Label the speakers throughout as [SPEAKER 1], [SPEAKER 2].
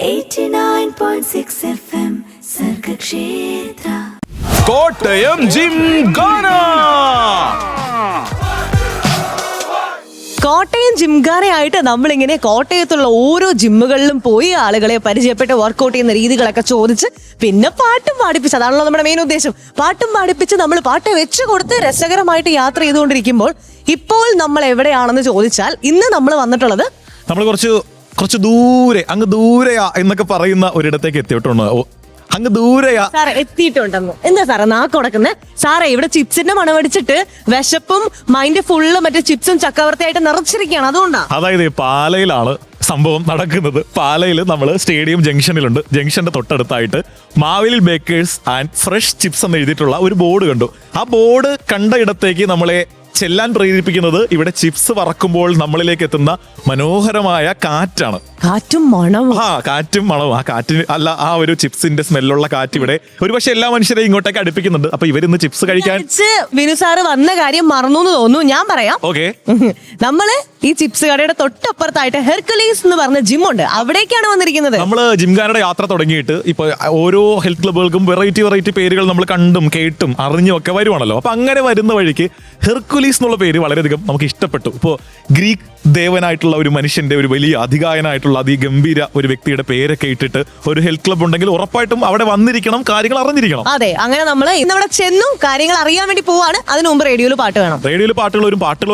[SPEAKER 1] 89.6 FM Sargakshetra
[SPEAKER 2] Kottayam gymkhana.
[SPEAKER 3] Kottayam ജിംഖാനയായിട്ട് നമ്മളിങ്ങനെ കോട്ടയത്തുള്ള ഓരോ ജിമ്മുകളിലും പോയി ആളുകളെ പരിചയപ്പെട്ട് വർക്കൗട്ട് ചെയ്യുന്ന രീതികളൊക്കെ ചോദിച്ച് പിന്നെ പാട്ടും പാടിപ്പിച്ച്, അതാണല്ലോ നമ്മുടെ മെയിൻ ഉദ്ദേശം. പാട്ടും പാടിപ്പിച്ച് നമ്മൾ പാട്ട് വെച്ച് കൊടുത്ത് രസകരമായിട്ട് യാത്ര ചെയ്തുകൊണ്ടിരിക്കുമ്പോൾ ഇപ്പോൾ നമ്മൾ എവിടെയാണെന്ന് ചോദിച്ചാൽ ഇന്ന് നമ്മൾ വന്നിട്ടുള്ളത്
[SPEAKER 2] നമ്മൾ കുറച്ച് ദൂരെ, അങ്ങ് ദൂരെയാ എന്നൊക്കെ പറയുന്ന ഒരിടത്തേക്ക് എത്തിയിട്ടുണ്ട്. അങ്ങ് ദൂരെയാ
[SPEAKER 3] സാറേ എത്തിയിട്ടുണ്ടെന്ന്. എന്താ സാറേ നാക്കുടക്കുന്നത്? സാറേ ഇവിടെ ചിപ്സിന്റെ മണമടിച്ചിട്ട് വിശപ്പും മൈൻഡ് ഫുള്ള് മറ്റേ ചിപ്സും ചക്കവർത്തിയായിട്ട് നിറച്ചിരിക്കുകയാണ്, അതുകൊണ്ടാ.
[SPEAKER 2] അതായത് പാലയിലാണ് സംഭവം നടക്കുന്നത്. പാലയിൽ നമ്മൾ സ്റ്റേഡിയം ജംഗ്ഷനിലുണ്ട്. ജംഗ്ഷന്റെ തൊട്ടടുത്തായിട്ട് Maveli bakers and fresh chips എന്ന് എഴുതിയിട്ടുള്ള ഒരു ബോർഡ് കണ്ടു. ആ ബോർഡ് കണ്ട ഇടത്തേക്ക് നമ്മളെ ചെല്ലാൻ പ്രേരിപ്പിക്കുന്നത് ഇവിടെ ചിപ്സ് വറക്കുമ്പോൾ നമ്മളിലേക്ക് എത്തുന്ന മനോഹരമായ കാറ്റാണ്.
[SPEAKER 3] കാറ്റും മണവും.
[SPEAKER 2] കാറ്റും മണവും. ആ കാറ്റിന് അല്ല, ആ ഒരു ചിപ്സിന്റെ സ്മെല്ലുള്ള കാറ്റ് ഇവിടെ ഒരുപക്ഷെ എല്ലാ മനുഷ്യരെയും ഇങ്ങോട്ടേക്ക് അടുപ്പിക്കുന്നുണ്ട്. അപ്പൊ ഇവരിന്ന് ചിപ്സ് കഴിക്കാൻ
[SPEAKER 3] വിനു സാറ് വന്ന കാര്യം മറന്നു എന്ന് തോന്നുന്നു. ഞാൻ പറയാം.
[SPEAKER 2] ഓക്കെ,
[SPEAKER 3] നമ്മള് ഈ ചിപ്സ് കടയുടെ തൊട്ടപ്പുറത്തായിട്ട് ഹെർക്കുലീസ് എന്ന് പറഞ്ഞ ജിമ്മുണ്ട്, അവിടേക്കാണ് വന്നിരിക്കുന്നത്.
[SPEAKER 2] നമ്മള് ജിംഖാനയുടെ യാത്ര തുടങ്ങിയിട്ട് ഇപ്പൊ ഓരോ ഹെൽത്ത് ക്ലബുകൾക്കും വെറൈറ്റി പേരുകൾ നമ്മൾ കണ്ടും കേട്ടും അറിഞ്ഞും ഒക്കെ വരുവാണല്ലോ. അപ്പൊ അങ്ങനെ വരുന്ന വഴിക്ക് ഹെർക്കുലീസ് എന്നുള്ള പേര് വളരെയധികം നമുക്ക് ഇഷ്ടപ്പെട്ടു. ഇപ്പോ ഗ്രീക്ക് ദേവനായിട്ടുള്ള ഒരു മനുഷ്യന്റെ, ഒരു വലിയ അധികായനായിട്ടുള്ള അതിഗംഭീര ഒരു വ്യക്തിയുടെ പേരൊക്കെ ഇട്ടിട്ട് ഒരു ഹെൽത്ത് ക്ലബ് ഉണ്ടെങ്കിൽ ഉറപ്പായിട്ടും അവിടെ വന്നിരിക്കണം, കാര്യങ്ങൾ അറിഞ്ഞിരിക്കണം.
[SPEAKER 3] അതെ, അങ്ങനെ നമ്മൾ ഇന്ന് അവിടെ ചെന്നു കാര്യങ്ങൾ അറിയാൻ വേണ്ടി പോവാണ്. അതിനു മുമ്പ് റേഡിയോയിൽ പാട്ട് വേണം.
[SPEAKER 2] റേഡിയോയിൽ പാട്ടുകൾ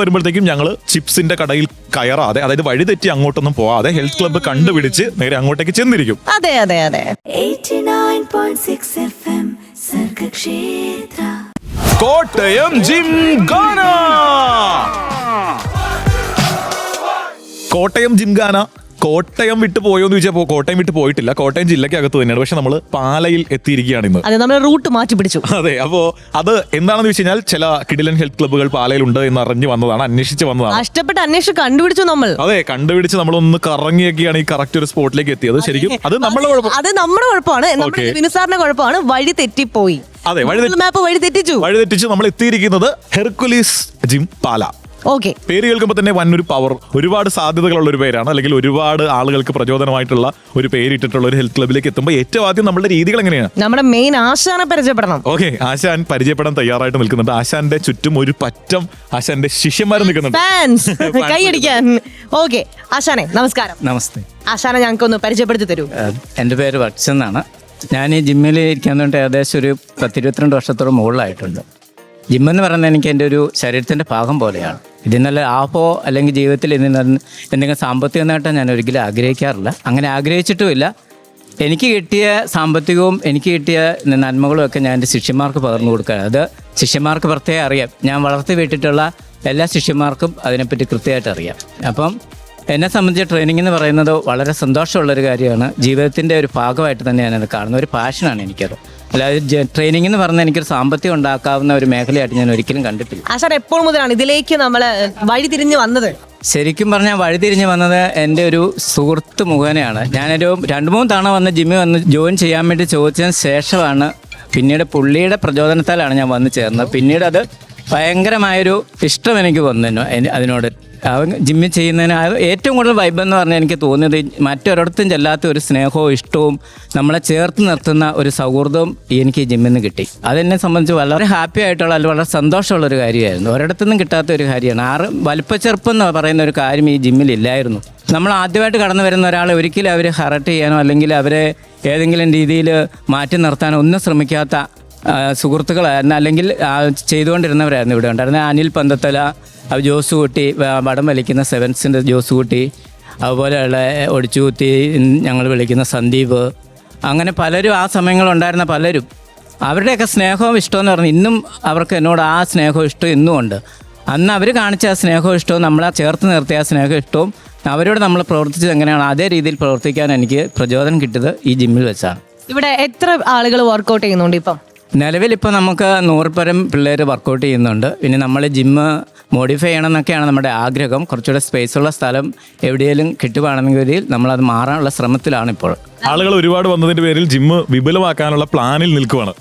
[SPEAKER 2] വരുമ്പോഴത്തേക്കും ഞങ്ങൾ ചിപ്സിന്റെ കടയിൽ കയറാതെ, അതായത് വഴി തെറ്റി അങ്ങോട്ടൊന്നും പോവാതെ ഹെൽത്ത് ക്ലബ്ബ് കണ്ടുപിടിച്ച് നേരെ അങ്ങോട്ടേക്ക് ചെന്നിരിക്കും.
[SPEAKER 3] അതെ അതെ അതെ.
[SPEAKER 1] 89.6 FM സർഗക്ഷേത്ര
[SPEAKER 2] കോട്ടയം ജിംഖാന. കോട്ടയം ജിംഖാന കോട്ടയം വിട്ടു പോയോന്ന് ചോദിച്ചപ്പോ കോട്ടയം വിട്ട് പോയിട്ടില്ല, കോട്ടയം ജില്ലയ്ക്ക് അകത്ത് തന്നെയാണ്. പക്ഷെ നമ്മൾ പാലയിൽ എത്തിയിരിക്കുകയാണ് ഇന്ന്.
[SPEAKER 3] അതെ, നമ്മൾ റൂട്ട് മാറ്റി പിടിച്ചു.
[SPEAKER 2] അതെ, അപ്പോ അത് എന്താണെന്ന് വെച്ച് കഴിഞ്ഞാൽ ചില കിടിലൻ ഹെൽത്ത് ക്ലബ്ബുകൾ പാലയിലുണ്ട് എന്ന് അറിഞ്ഞു വന്നതാണ്, അന്വേഷിച്ച് വന്നതാണ്.
[SPEAKER 3] കഷ്ടപ്പെട്ട് അന്വേഷിച്ച് കണ്ടുപിടിച്ചു നമ്മൾ.
[SPEAKER 2] അതെ, കണ്ടുപിടിച്ച് നമ്മളൊന്ന് കറങ്ങിയൊക്കെയാണ് ഈ കറക്റ്റ് ഒരു സ്പോട്ടിലേക്ക് എത്തിയത്. ശരിക്കും അത് നമ്മുടെ കുഴപ്പം.
[SPEAKER 3] അത് നമ്മുടെ കുഴപ്പമാണ്, വിനുസാറിന്റെ കുഴപ്പമാണ്. വഴി തെറ്റിപ്പോയി.
[SPEAKER 2] അതെ,
[SPEAKER 3] മാപ്പ് വഴി തെറ്റിച്ചു
[SPEAKER 2] നമ്മൾ എത്തിയിരിക്കുന്നത് ഹെർക്കുലീസ് ജിം പാല.
[SPEAKER 3] ഓക്കെ,
[SPEAKER 2] പേര് കേൾക്കുമ്പോൾ തന്നെ വന്നൊരു പവർ, ഒരുപാട് സാധ്യതകളുള്ള ഒരു പേരാണ്, അല്ലെങ്കിൽ ഒരുപാട് ആളുകൾക്ക് പ്രചോദനമായിട്ടുള്ള ഒരു പേരിട്ടിട്ടുള്ള ഒരു ഹെൽത്ത് ക്ലബിലേക്ക് എത്തുമ്പോൾ ഏറ്റവും ആദ്യം നമ്മുടെ രീതികൾ എങ്ങനെയാണ്?
[SPEAKER 3] നമ്മുടെ മെയിൻ ആശാനെ പരിചയപ്പെടണം.
[SPEAKER 2] ഓക്കെ, ആശാൻ പരിചയപ്പെടാൻ തയ്യാറായിട്ട് നിൽക്കുന്നുണ്ട്. ആശാന്റെ ചുറ്റും ഒരു പറ്റം ആശാന്റെ ശിഷ്യന്മാർ നിൽക്കുന്നുണ്ട്,
[SPEAKER 3] കൈയടിക്കാൻ. ഓക്കെ, ആശാനെ നമസ്കാരം.
[SPEAKER 4] നമസ്തേ.
[SPEAKER 3] ആശാനെ ഞങ്ങൾക്കൊന്ന് പരിചയപ്പെടുത്തി തരൂ.
[SPEAKER 4] എൻ്റെ പേര് വത്സൻ എന്നാണ്. ഞാൻ ഈ ജിമ്മിൽ ഇരിക്കാന്നുകൊണ്ട് ഏകദേശം ഒരു 10-22 വർഷത്തോളം മുകളിലായിട്ടുണ്ട്. ജിമ്മെന്ന് പറയുന്നത് എനിക്ക് എൻ്റെ ഒരു ശരീരത്തിൻ്റെ ഭാഗം പോലെയാണ്. ഇതിനുള്ള ലാഭമോ അല്ലെങ്കിൽ ജീവിതത്തിൽ എന്തെങ്കിലും സാമ്പത്തിക നേട്ടം ഞാൻ ഒരിക്കലും ആഗ്രഹിക്കാറില്ല, അങ്ങനെ ആഗ്രഹിച്ചിട്ടുമില്ല. എനിക്ക് കിട്ടിയ സാമ്പത്തികവും എനിക്ക് കിട്ടിയ നന്മകളും ഒക്കെ ഞാൻ എൻ്റെ ശിഷ്യന്മാർക്ക് പകർന്നു കൊടുക്കുകയാണ്. അത് ശിഷ്യന്മാർക്ക് പ്രത്യേകം അറിയാം. ഞാൻ വളർത്തി വിട്ടിട്ടുള്ള എല്ലാ ശിഷ്യന്മാർക്കും അതിനെപ്പറ്റി കൃത്യമായിട്ട് അറിയാം. അപ്പം എന്നെ സംബന്ധിച്ച് ട്രെയിനിങ് എന്ന് പറയുന്നത് വളരെ സന്തോഷമുള്ളൊരു കാര്യമാണ്. ജീവിതത്തിൻ്റെ ഒരു ഭാഗമായിട്ട് തന്നെ ഞാനത് കാണുന്ന ഒരു പാഷനാണ് എനിക്കത്. അല്ലാതെ ട്രെയിനിങ് എന്ന് പറഞ്ഞാൽ എനിക്കൊരു സാമ്പത്തികം ഉണ്ടാക്കാവുന്ന ഒരു മേഖലയായിട്ട് ഞാൻ ഒരിക്കലും കണ്ടിട്ടില്ല.
[SPEAKER 3] ആശാൻ എപ്പോൾ മുതലാണ് ഇതിലേക്ക് നമ്മൾ വഴിതിരിഞ്ഞ് വന്നത്?
[SPEAKER 4] ശരിക്കും പറഞ്ഞാൽ വഴിതിരിഞ്ഞ് വന്നത് എൻ്റെ ഒരു സുഹൃത്ത് മുഖേനയാണ്. ഞാനൊരു 2-3 തവണ വന്ന് ജിമ്മിൽ വന്ന് ജോയിൻ ചെയ്യാൻ വേണ്ടി ചോദിച്ചതിന് ശേഷമാണ്, പിന്നീട് പുള്ളിയുടെ പ്രചോദനത്താലാണ് ഞാൻ വന്ന് ചേർന്നത്. പിന്നീട് അത് ഭയങ്കരമായൊരു ഇഷ്ടം എനിക്ക് വന്നു അതിനോട്. ജിമ്മിൽ ചെയ്യുന്നതിന് ഏറ്റവും കൂടുതൽ വൈബ് എന്ന് പറഞ്ഞാൽ എനിക്ക് തോന്നിയത് മറ്റൊരിടത്തും ചെല്ലാത്ത ഒരു സ്നേഹവും ഇഷ്ടവും നമ്മളെ ചേർത്ത് നിർത്തുന്ന ഒരു സൗഹൃദവും എനിക്ക് ഈ ജിമ്മിൽ നിന്ന് കിട്ടി. അതെന്നെ സംബന്ധിച്ച് വളരെ ഹാപ്പി ആയിട്ടുള്ള, അല്ലെങ്കിൽ വളരെ സന്തോഷമുള്ളൊരു കാര്യമായിരുന്നു. ഒരിടത്തുനിന്നും കിട്ടാത്ത ഒരു കാര്യമാണ്. വലിപ്പച്ചെറുപ്പം എന്ന് പറയുന്ന ഒരു കാര്യം ഈ ജിമ്മിൽ ഇല്ലായിരുന്നു. നമ്മൾ ആദ്യമായിട്ട് കടന്നു വരുന്ന ഒരാളെ ഒരിക്കലും അവരെ ഹർട്ട് ചെയ്യാനോ അല്ലെങ്കിൽ അവരെ ഏതെങ്കിലും രീതിയിൽ മാറ്റി നിർത്താനോ ഒന്നും ശ്രമിക്കാത്ത സുഹൃത്തുക്കളായിരുന്നു, അല്ലെങ്കിൽ ചെയ്തുകൊണ്ടിരുന്നവരായിരുന്നു ഇവിടെ ഉണ്ടായിരുന്നത്. അനിൽ പന്തത്തല, ജോസ് കുട്ടി, വടം വലിക്കുന്ന സെവൻസിൻ്റെ ജോസ് കുട്ടി, അതുപോലെയുള്ള ഒടിച്ചുകുത്തി ഞങ്ങൾ വിളിക്കുന്ന സന്ദീപ്, അങ്ങനെ പലരും ആ സമയങ്ങളുണ്ടായിരുന്ന പലരും. അവരുടെയൊക്കെ സ്നേഹവും ഇഷ്ടമെന്ന് പറഞ്ഞാൽ ഇന്നും അവർക്ക് എന്നോട് ആ സ്നേഹവും ഇഷ്ടവും ഇന്നും ഉണ്ട്. അന്ന് അവർ കാണിച്ച ആ സ്നേഹവും ഇഷ്ടവും, നമ്മളെ ചേർത്ത് നിർത്തിയ ആ സ്നേഹവും ഇഷ്ടവും, അവരോട് നമ്മൾ പ്രവർത്തിച്ചത് എങ്ങനെയാണ് അതേ രീതിയിൽ പ്രവർത്തിക്കാൻ എനിക്ക് പ്രചോദനം കിട്ടിയത് ഈ ജിമ്മിൽ വെച്ചാണ്.
[SPEAKER 3] ഇവിടെ എത്ര ആളുകൾ വർക്കൗട്ട് ചെയ്യുന്നുണ്ട് ഇപ്പം?
[SPEAKER 4] നിലവിലിപ്പോൾ നമുക്ക് 100 പരം പിള്ളേർ വർക്കൗട്ട് ചെയ്യുന്നുണ്ട്. പിന്നെ നമ്മൾ ജിമ്മ് മോഡിഫൈ ചെയ്യണം എന്നൊക്കെയാണ് നമ്മുടെ ആഗ്രഹം. കുറച്ചുകൂടെ സ്പേസുള്ള സ്ഥലം എവിടെയെങ്കിലും കിട്ടുവാണെങ്കിൽ നമ്മളത് മാറാനുള്ള ശ്രമത്തിലാണ് ഇപ്പോൾ.
[SPEAKER 2] ആളുകൾ ഒരുപാട് വന്നതിന്റെ പേരിൽ ജിമ്മ് വിപുലമാക്കാനുള്ള പ്ലാനിൽ നിൽക്കുവാണ്.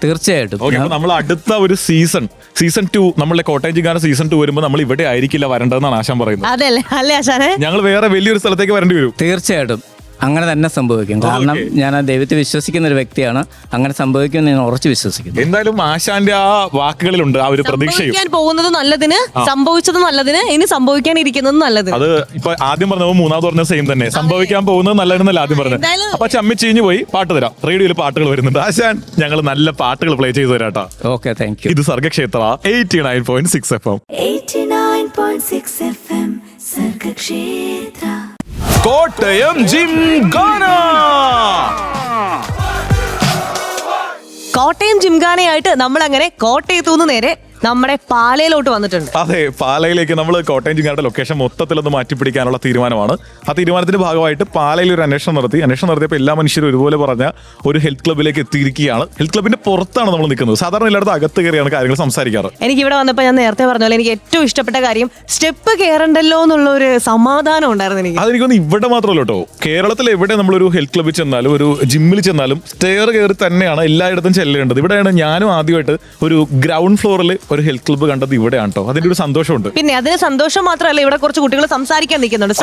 [SPEAKER 4] തീർച്ചയായിട്ടും.
[SPEAKER 2] നമ്മൾ അടുത്ത ഒരു സീസൺ 2 നമ്മളുടെ കോട്ടയം ജിംഖാന സീസൺ 2 വരുമ്പോൾ നമ്മൾ ഇവിടെ ആയിരിക്കില്ല വരേണ്ടതെന്നാണ് ആശാൻ പറയുന്നത്.
[SPEAKER 3] അല്ലേ ആശാനെ?
[SPEAKER 2] ഞങ്ങൾ വേറെ വലിയൊരു സ്ഥലത്തേക്ക് വരേണ്ടി വരും.
[SPEAKER 4] തീർച്ചയായിട്ടും. അങ്ങനെ തന്നെ സംഭവിക്കും. കാരണം ഞാൻ ആ ദൈവത്തെ വിശ്വസിക്കുന്ന ഒരു വ്യക്തിയാണ്. അങ്ങനെ സംഭവിക്കുമെന്ന് ഞാൻ ഉറച്ചു വിശ്വസിക്കുന്നു.
[SPEAKER 2] എന്തായാലും ആശാന്റെ ആ വാക്കുകളിലുണ്ട് ആ ഒരു പ്രതീക്ഷയും.
[SPEAKER 3] സംഭവിക്കാൻ പോകുന്നത് നല്ലതിന്, സംഭവിച്ചത് നല്ലതിന്, ഇനി സംഭവിക്കാനിരിക്കുന്നത് നല്ലതിന്.
[SPEAKER 2] അത് ഇപ്പൊ ആദ്യം പറഞ്ഞപ്പോൾ മൂന്നാമത് പറഞ്ഞ സെയിം തന്നെ. സംഭവിക്കാൻ പോകുന്നത് നല്ലതെന്നല്ല ആദ്യം പറഞ്ഞത്. അപ്പൊ ചമ്മി ചീഞ്ഞു പോയി. പാട്ട് തരാം. റേഡിയോയിൽ പാട്ടുകൾ വരുന്നുണ്ട്. ആശാൻ ഞങ്ങൾ നല്ല പാട്ടുകൾ പ്ലേ ചെയ്തു തരാട്ടാ.
[SPEAKER 4] Okay, thank U.
[SPEAKER 2] ഇത് സർഗക്ഷേത്ര 89.6 FM.
[SPEAKER 1] 89.6 FM സർഗക്ഷേത്ര.
[SPEAKER 2] കോട്ടയം ജിംഖാന.
[SPEAKER 3] കോട്ടയം ജിംഖാനയായിട്ട് നമ്മൾ അങ്ങനെ കോട്ടയത്തുനിന്ന് നേരെ നമ്മുടെ പാലയിലോട്ട് വന്നിട്ടുണ്ട്.
[SPEAKER 2] അതെ, പാലയിലേക്ക് നമ്മൾ കോട്ടയം ജിംഖാനയുടെ ലൊക്കേഷൻ മൊത്തത്തിലൊന്ന് മാറ്റിപ്പിടിക്കാനുള്ള തീരുമാനമാണ്. ആ തീരുമാനത്തിന്റെ ഭാഗമായിട്ട് പാലയിൽ ഒരു അന്വേഷണം നടത്തിയപ്പോൾ എല്ലാ മനുഷ്യരും ഒരുപോലെ പറഞ്ഞ ഒരു ഹെൽത്ത് ക്ലബിലേക്ക് എത്തിയിരിക്കുകയാണ്. ഹെൽത്ത് ക്ലബിന്റെ പുറത്താണ് നമ്മൾ നിൽക്കുന്നത്. സാധാരണ എല്ലായിടത്തും അകത്ത് കയറിയാണ് കാര്യങ്ങൾ സംസാരിക്കാറ്.
[SPEAKER 3] എനിക്ക് ഇവിടെ വന്നപ്പോൾ ഞാൻ നേരത്തെ പറഞ്ഞ പോലെ എനിക്ക് ഏറ്റവും ഇഷ്ടപ്പെട്ട കാര്യം സ്റ്റെപ്പ് കയറണ്ടല്ലോ എന്നുള്ള ഒരു സമാധാനം ഉണ്ടായിരുന്നു എനിക്ക്.
[SPEAKER 2] അതെനിക്കൊന്ന് ഇവിടെ മാത്രമല്ല കേട്ടോ, കേരളത്തിൽ എവിടെ നമ്മളൊരു ഹെൽത്ത് ക്ലബിൽ ചെന്നാലും ഒരു ജിമ്മിൽ ചെന്നാലും സ്റ്റെയർ കയറി തന്നെയാണ് എല്ലായിടത്തും ചെല്ലേണ്ടത്. ഇവിടെയാണ് ഞാനും ആദ്യമായിട്ട് ഒരു ഗ്രൗണ്ട് ഫ്ലോറിൽ ഒരു ഹെൽത്ത് ക്ലബ്ബ് കണ്ടത് ഇവിടെയാണ് കേട്ടോ. അതിന്റെ ഒരു സന്തോഷമുണ്ട്.
[SPEAKER 3] പിന്നെ അതിന് സന്തോഷം മാത്രമല്ല, ഇവിടെ കുറച്ച് കുട്ടികൾ സംസാരിക്കാൻ നിൽക്കുന്നുണ്ട്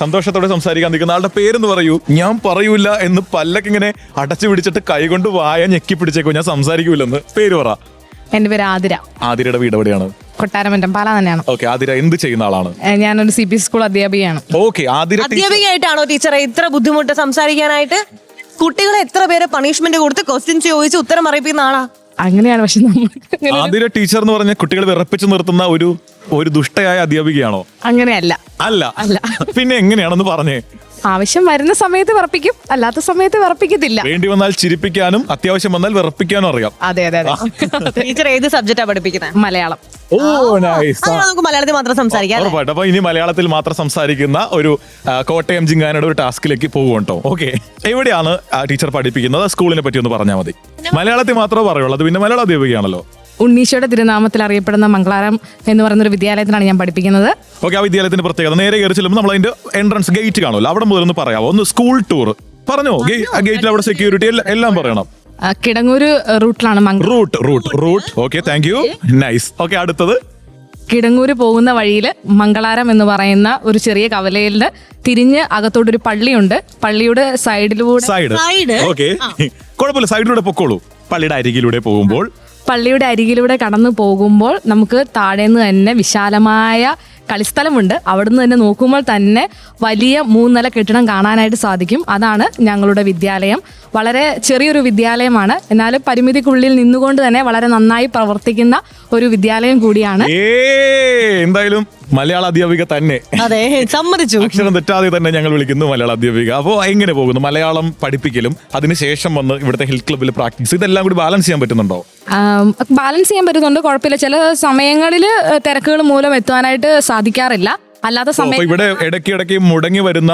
[SPEAKER 3] സന്തോഷത്തോടെ
[SPEAKER 2] സംസാരിക്കാൻ നിൽക്കുന്ന ആളുടെ പേരെന്ന് പറയൂ. ഞാൻ പറയൂല എന്ന് പല്ലൊക്കെ ഇങ്ങനെ അടച്ചു പിടിച്ചിട്ട് കൈകൊണ്ട് വായ ഞെക്കി പിടിച്ചേക്കോ, ഞാൻ സംസാരിക്കൂലെന്ന്. പേര് പറ.
[SPEAKER 5] എന്റെ പേര് ആതിര.
[SPEAKER 2] ആതിരയുടെ വീട് എവിടെയാണ്?
[SPEAKER 5] കൊട്ടാരമറ്റം, പാല തന്നെയാണ്.
[SPEAKER 2] ഓക്കെ, ആതിര എന്ത് ചെയ്യുന്ന ആളാണ്?
[SPEAKER 5] ഞാനൊരു CBSE സ്കൂൾ അധ്യാപികയാണ്.
[SPEAKER 2] ഓക്കെ, ആതിര
[SPEAKER 3] അധ്യാപികയായിട്ടാണോ ടീച്ചറെ ഇത്ര ബുദ്ധിമുട്ട് സംസാരിക്കാനായിട്ട്? കുട്ടികളെ എത്ര പേരെ പണിഷ്മെന്റ് കൊടുത്ത് ക്വസ്റ്റ്യൻസ് ചോദിച്ച് ഉത്തരം അറിയിക്കുന്ന ആളാ?
[SPEAKER 5] അങ്ങനെയാണ്. പക്ഷെ
[SPEAKER 2] ആതിര ടീച്ചർ എന്ന് പറഞ്ഞ കുട്ടികളെ വിറപ്പിച്ച് നിർത്തുന്ന ഒരു ദുഷ്ടയായ അധ്യാപികയാണോ?
[SPEAKER 5] അങ്ങനെയല്ല.
[SPEAKER 2] അല്ല. പിന്നെ എങ്ങനെയാണെന്ന് പറഞ്ഞേ.
[SPEAKER 5] ആവശ്യം വരുന്ന സമയത്ത് വിറപ്പിക്കും, അല്ലാത്ത സമയത്ത് വിറപ്പിക്കത്തില്ല.
[SPEAKER 2] വേണ്ടി വന്നാൽ ചിരിപ്പിക്കാനും അത്യാവശ്യം വന്നാൽ വിറപ്പിക്കാനും അറിയാം.
[SPEAKER 5] അതെ.
[SPEAKER 3] ടീച്ചർ ഏത് സബ്ജക്റ്റാ പഠിപ്പിക്കുന്നത്?
[SPEAKER 5] മലയാളം.
[SPEAKER 2] ഓ, നൈസ്.
[SPEAKER 3] നമുക്ക് മലയാളത്തിൽ മാത്രം സംസാരിക്കാം.
[SPEAKER 2] ഉറപ്പായിട്ടും. അപ്പൊ ഇനി മലയാളത്തിൽ മാത്രം സംസാരിക്കുന്ന ഒരു കോട്ടയം ജിംഖാനയുടെ ഒരു ടാസ്കിലേക്ക് പോകുന്നുണ്ടോ? ഓക്കെ, എവിടെയാണ് ടീച്ചർ പഠിപ്പിക്കുന്നത്? സ്കൂളിനെ പറ്റി ഒന്ന് പറഞ്ഞാൽ മതി. മലയാളത്തിൽ മാത്രമേ പറയുള്ളൂ, അത് പിന്നെ മലയാള അധ്യാപികയാണല്ലോ.
[SPEAKER 5] ഉണ്ണീശോയുടെ തിരുനാമത്തിൽ അറിയപ്പെടുന്ന മംഗളാരം എന്ന് പറയുന്ന ഒരു വിദ്യാലയത്തിലാണ് ഞാൻ പഠിപ്പിക്കുന്നത്.
[SPEAKER 2] ഓക്കെ, ആ വിദ്യാലയത്തിന്റെ പ്രത്യേകത നേരെ കയറി ചെല്ലുമ്പോൾ നമ്മൾ അതിന്റെ എൻട്രൻസ് ഗേറ്റ് കാണുമല്ലോ, അവിടെ മുതൽ ഒന്ന് പറയാമോ? ഒന്ന് സ്കൂൾ ടൂർ പറഞ്ഞോ. ഗേറ്റിൽ അവിടെ സെക്യൂരിറ്റി എല്ലാം പറയണം.
[SPEAKER 5] കിടങ്ങൂര് റൂട്ടിലാണ്.
[SPEAKER 2] Route. Okay, thank you. Nice. Okay, അടുത്തത്
[SPEAKER 5] കിടങ്ങൂര് പോകുന്ന വഴിയിൽ മംഗളാരം എന്ന് പറയുന്ന ഒരു ചെറിയ കവലയില് തിരിഞ്ഞ് അകത്തോട്ടൊരു പള്ളിയുണ്ട്. പള്ളിയുടെ
[SPEAKER 2] സൈഡ്. ഓക്കെ, കുഴപ്പമില്ല, സൈഡിലൂടെ പൊക്കോളൂ.
[SPEAKER 5] പള്ളിയുടെ അരികിലൂടെ കടന്നു പോകുമ്പോൾ നമുക്ക് താഴേന്ന് തന്നെ വിശാലമായ കളിസ്ഥലമുണ്ട്. അവിടുന്ന് തന്നെ നോക്കുമ്പോൾ തന്നെ വലിയ 3 നില കെട്ടിടം കാണാനായിട്ട് സാധിക്കും. അതാണ് ഞങ്ങളുടെ വിദ്യാലയം. വളരെ ചെറിയൊരു വിദ്യാലയമാണ്, എന്നാലും പരിമിതിക്കുള്ളിൽ നിന്നുകൊണ്ട് തന്നെ വളരെ നന്നായി പ്രവർത്തിക്കുന്ന ഒരു വിദ്യാലയം കൂടിയാണ്.
[SPEAKER 2] എന്തായാലും മലയാള അധ്യാപിക തന്നെ.
[SPEAKER 3] അതെ, സമ്മതിച്ചു.
[SPEAKER 2] അക്ഷരം തെറ്റാതെ തന്നെ ഞങ്ങൾ വിളിക്കുന്നു മലയാള അധ്യാപിക. അപ്പോൾ എങ്ങനെ പോകുന്നു മലയാളം പഠിപ്പിക്കലും അതിനുശേഷം വന്ന് ഇവിടുത്തെ ഹെൽത്ത് ക്ലബ്ബിൽ പ്രാക്ടീസ്, ഇതെല്ലാം കൂടി ബാലൻസ് ചെയ്യാൻ പറ്റുന്നുണ്ടോ?
[SPEAKER 5] ബാലൻസ് ചെയ്യാൻ പറ്റുന്നുണ്ട്, കുഴപ്പമില്ല. ചില സമയങ്ങളിൽ തിരക്കുകൾ മൂലം എത്താനായിട്ട് സാധിക്കാറില്ല. അല്ലാത്ത സമയം
[SPEAKER 2] ഇവിടെ ഇടയ്ക്കിടയ്ക്ക് മുടങ്ങി വരുന്ന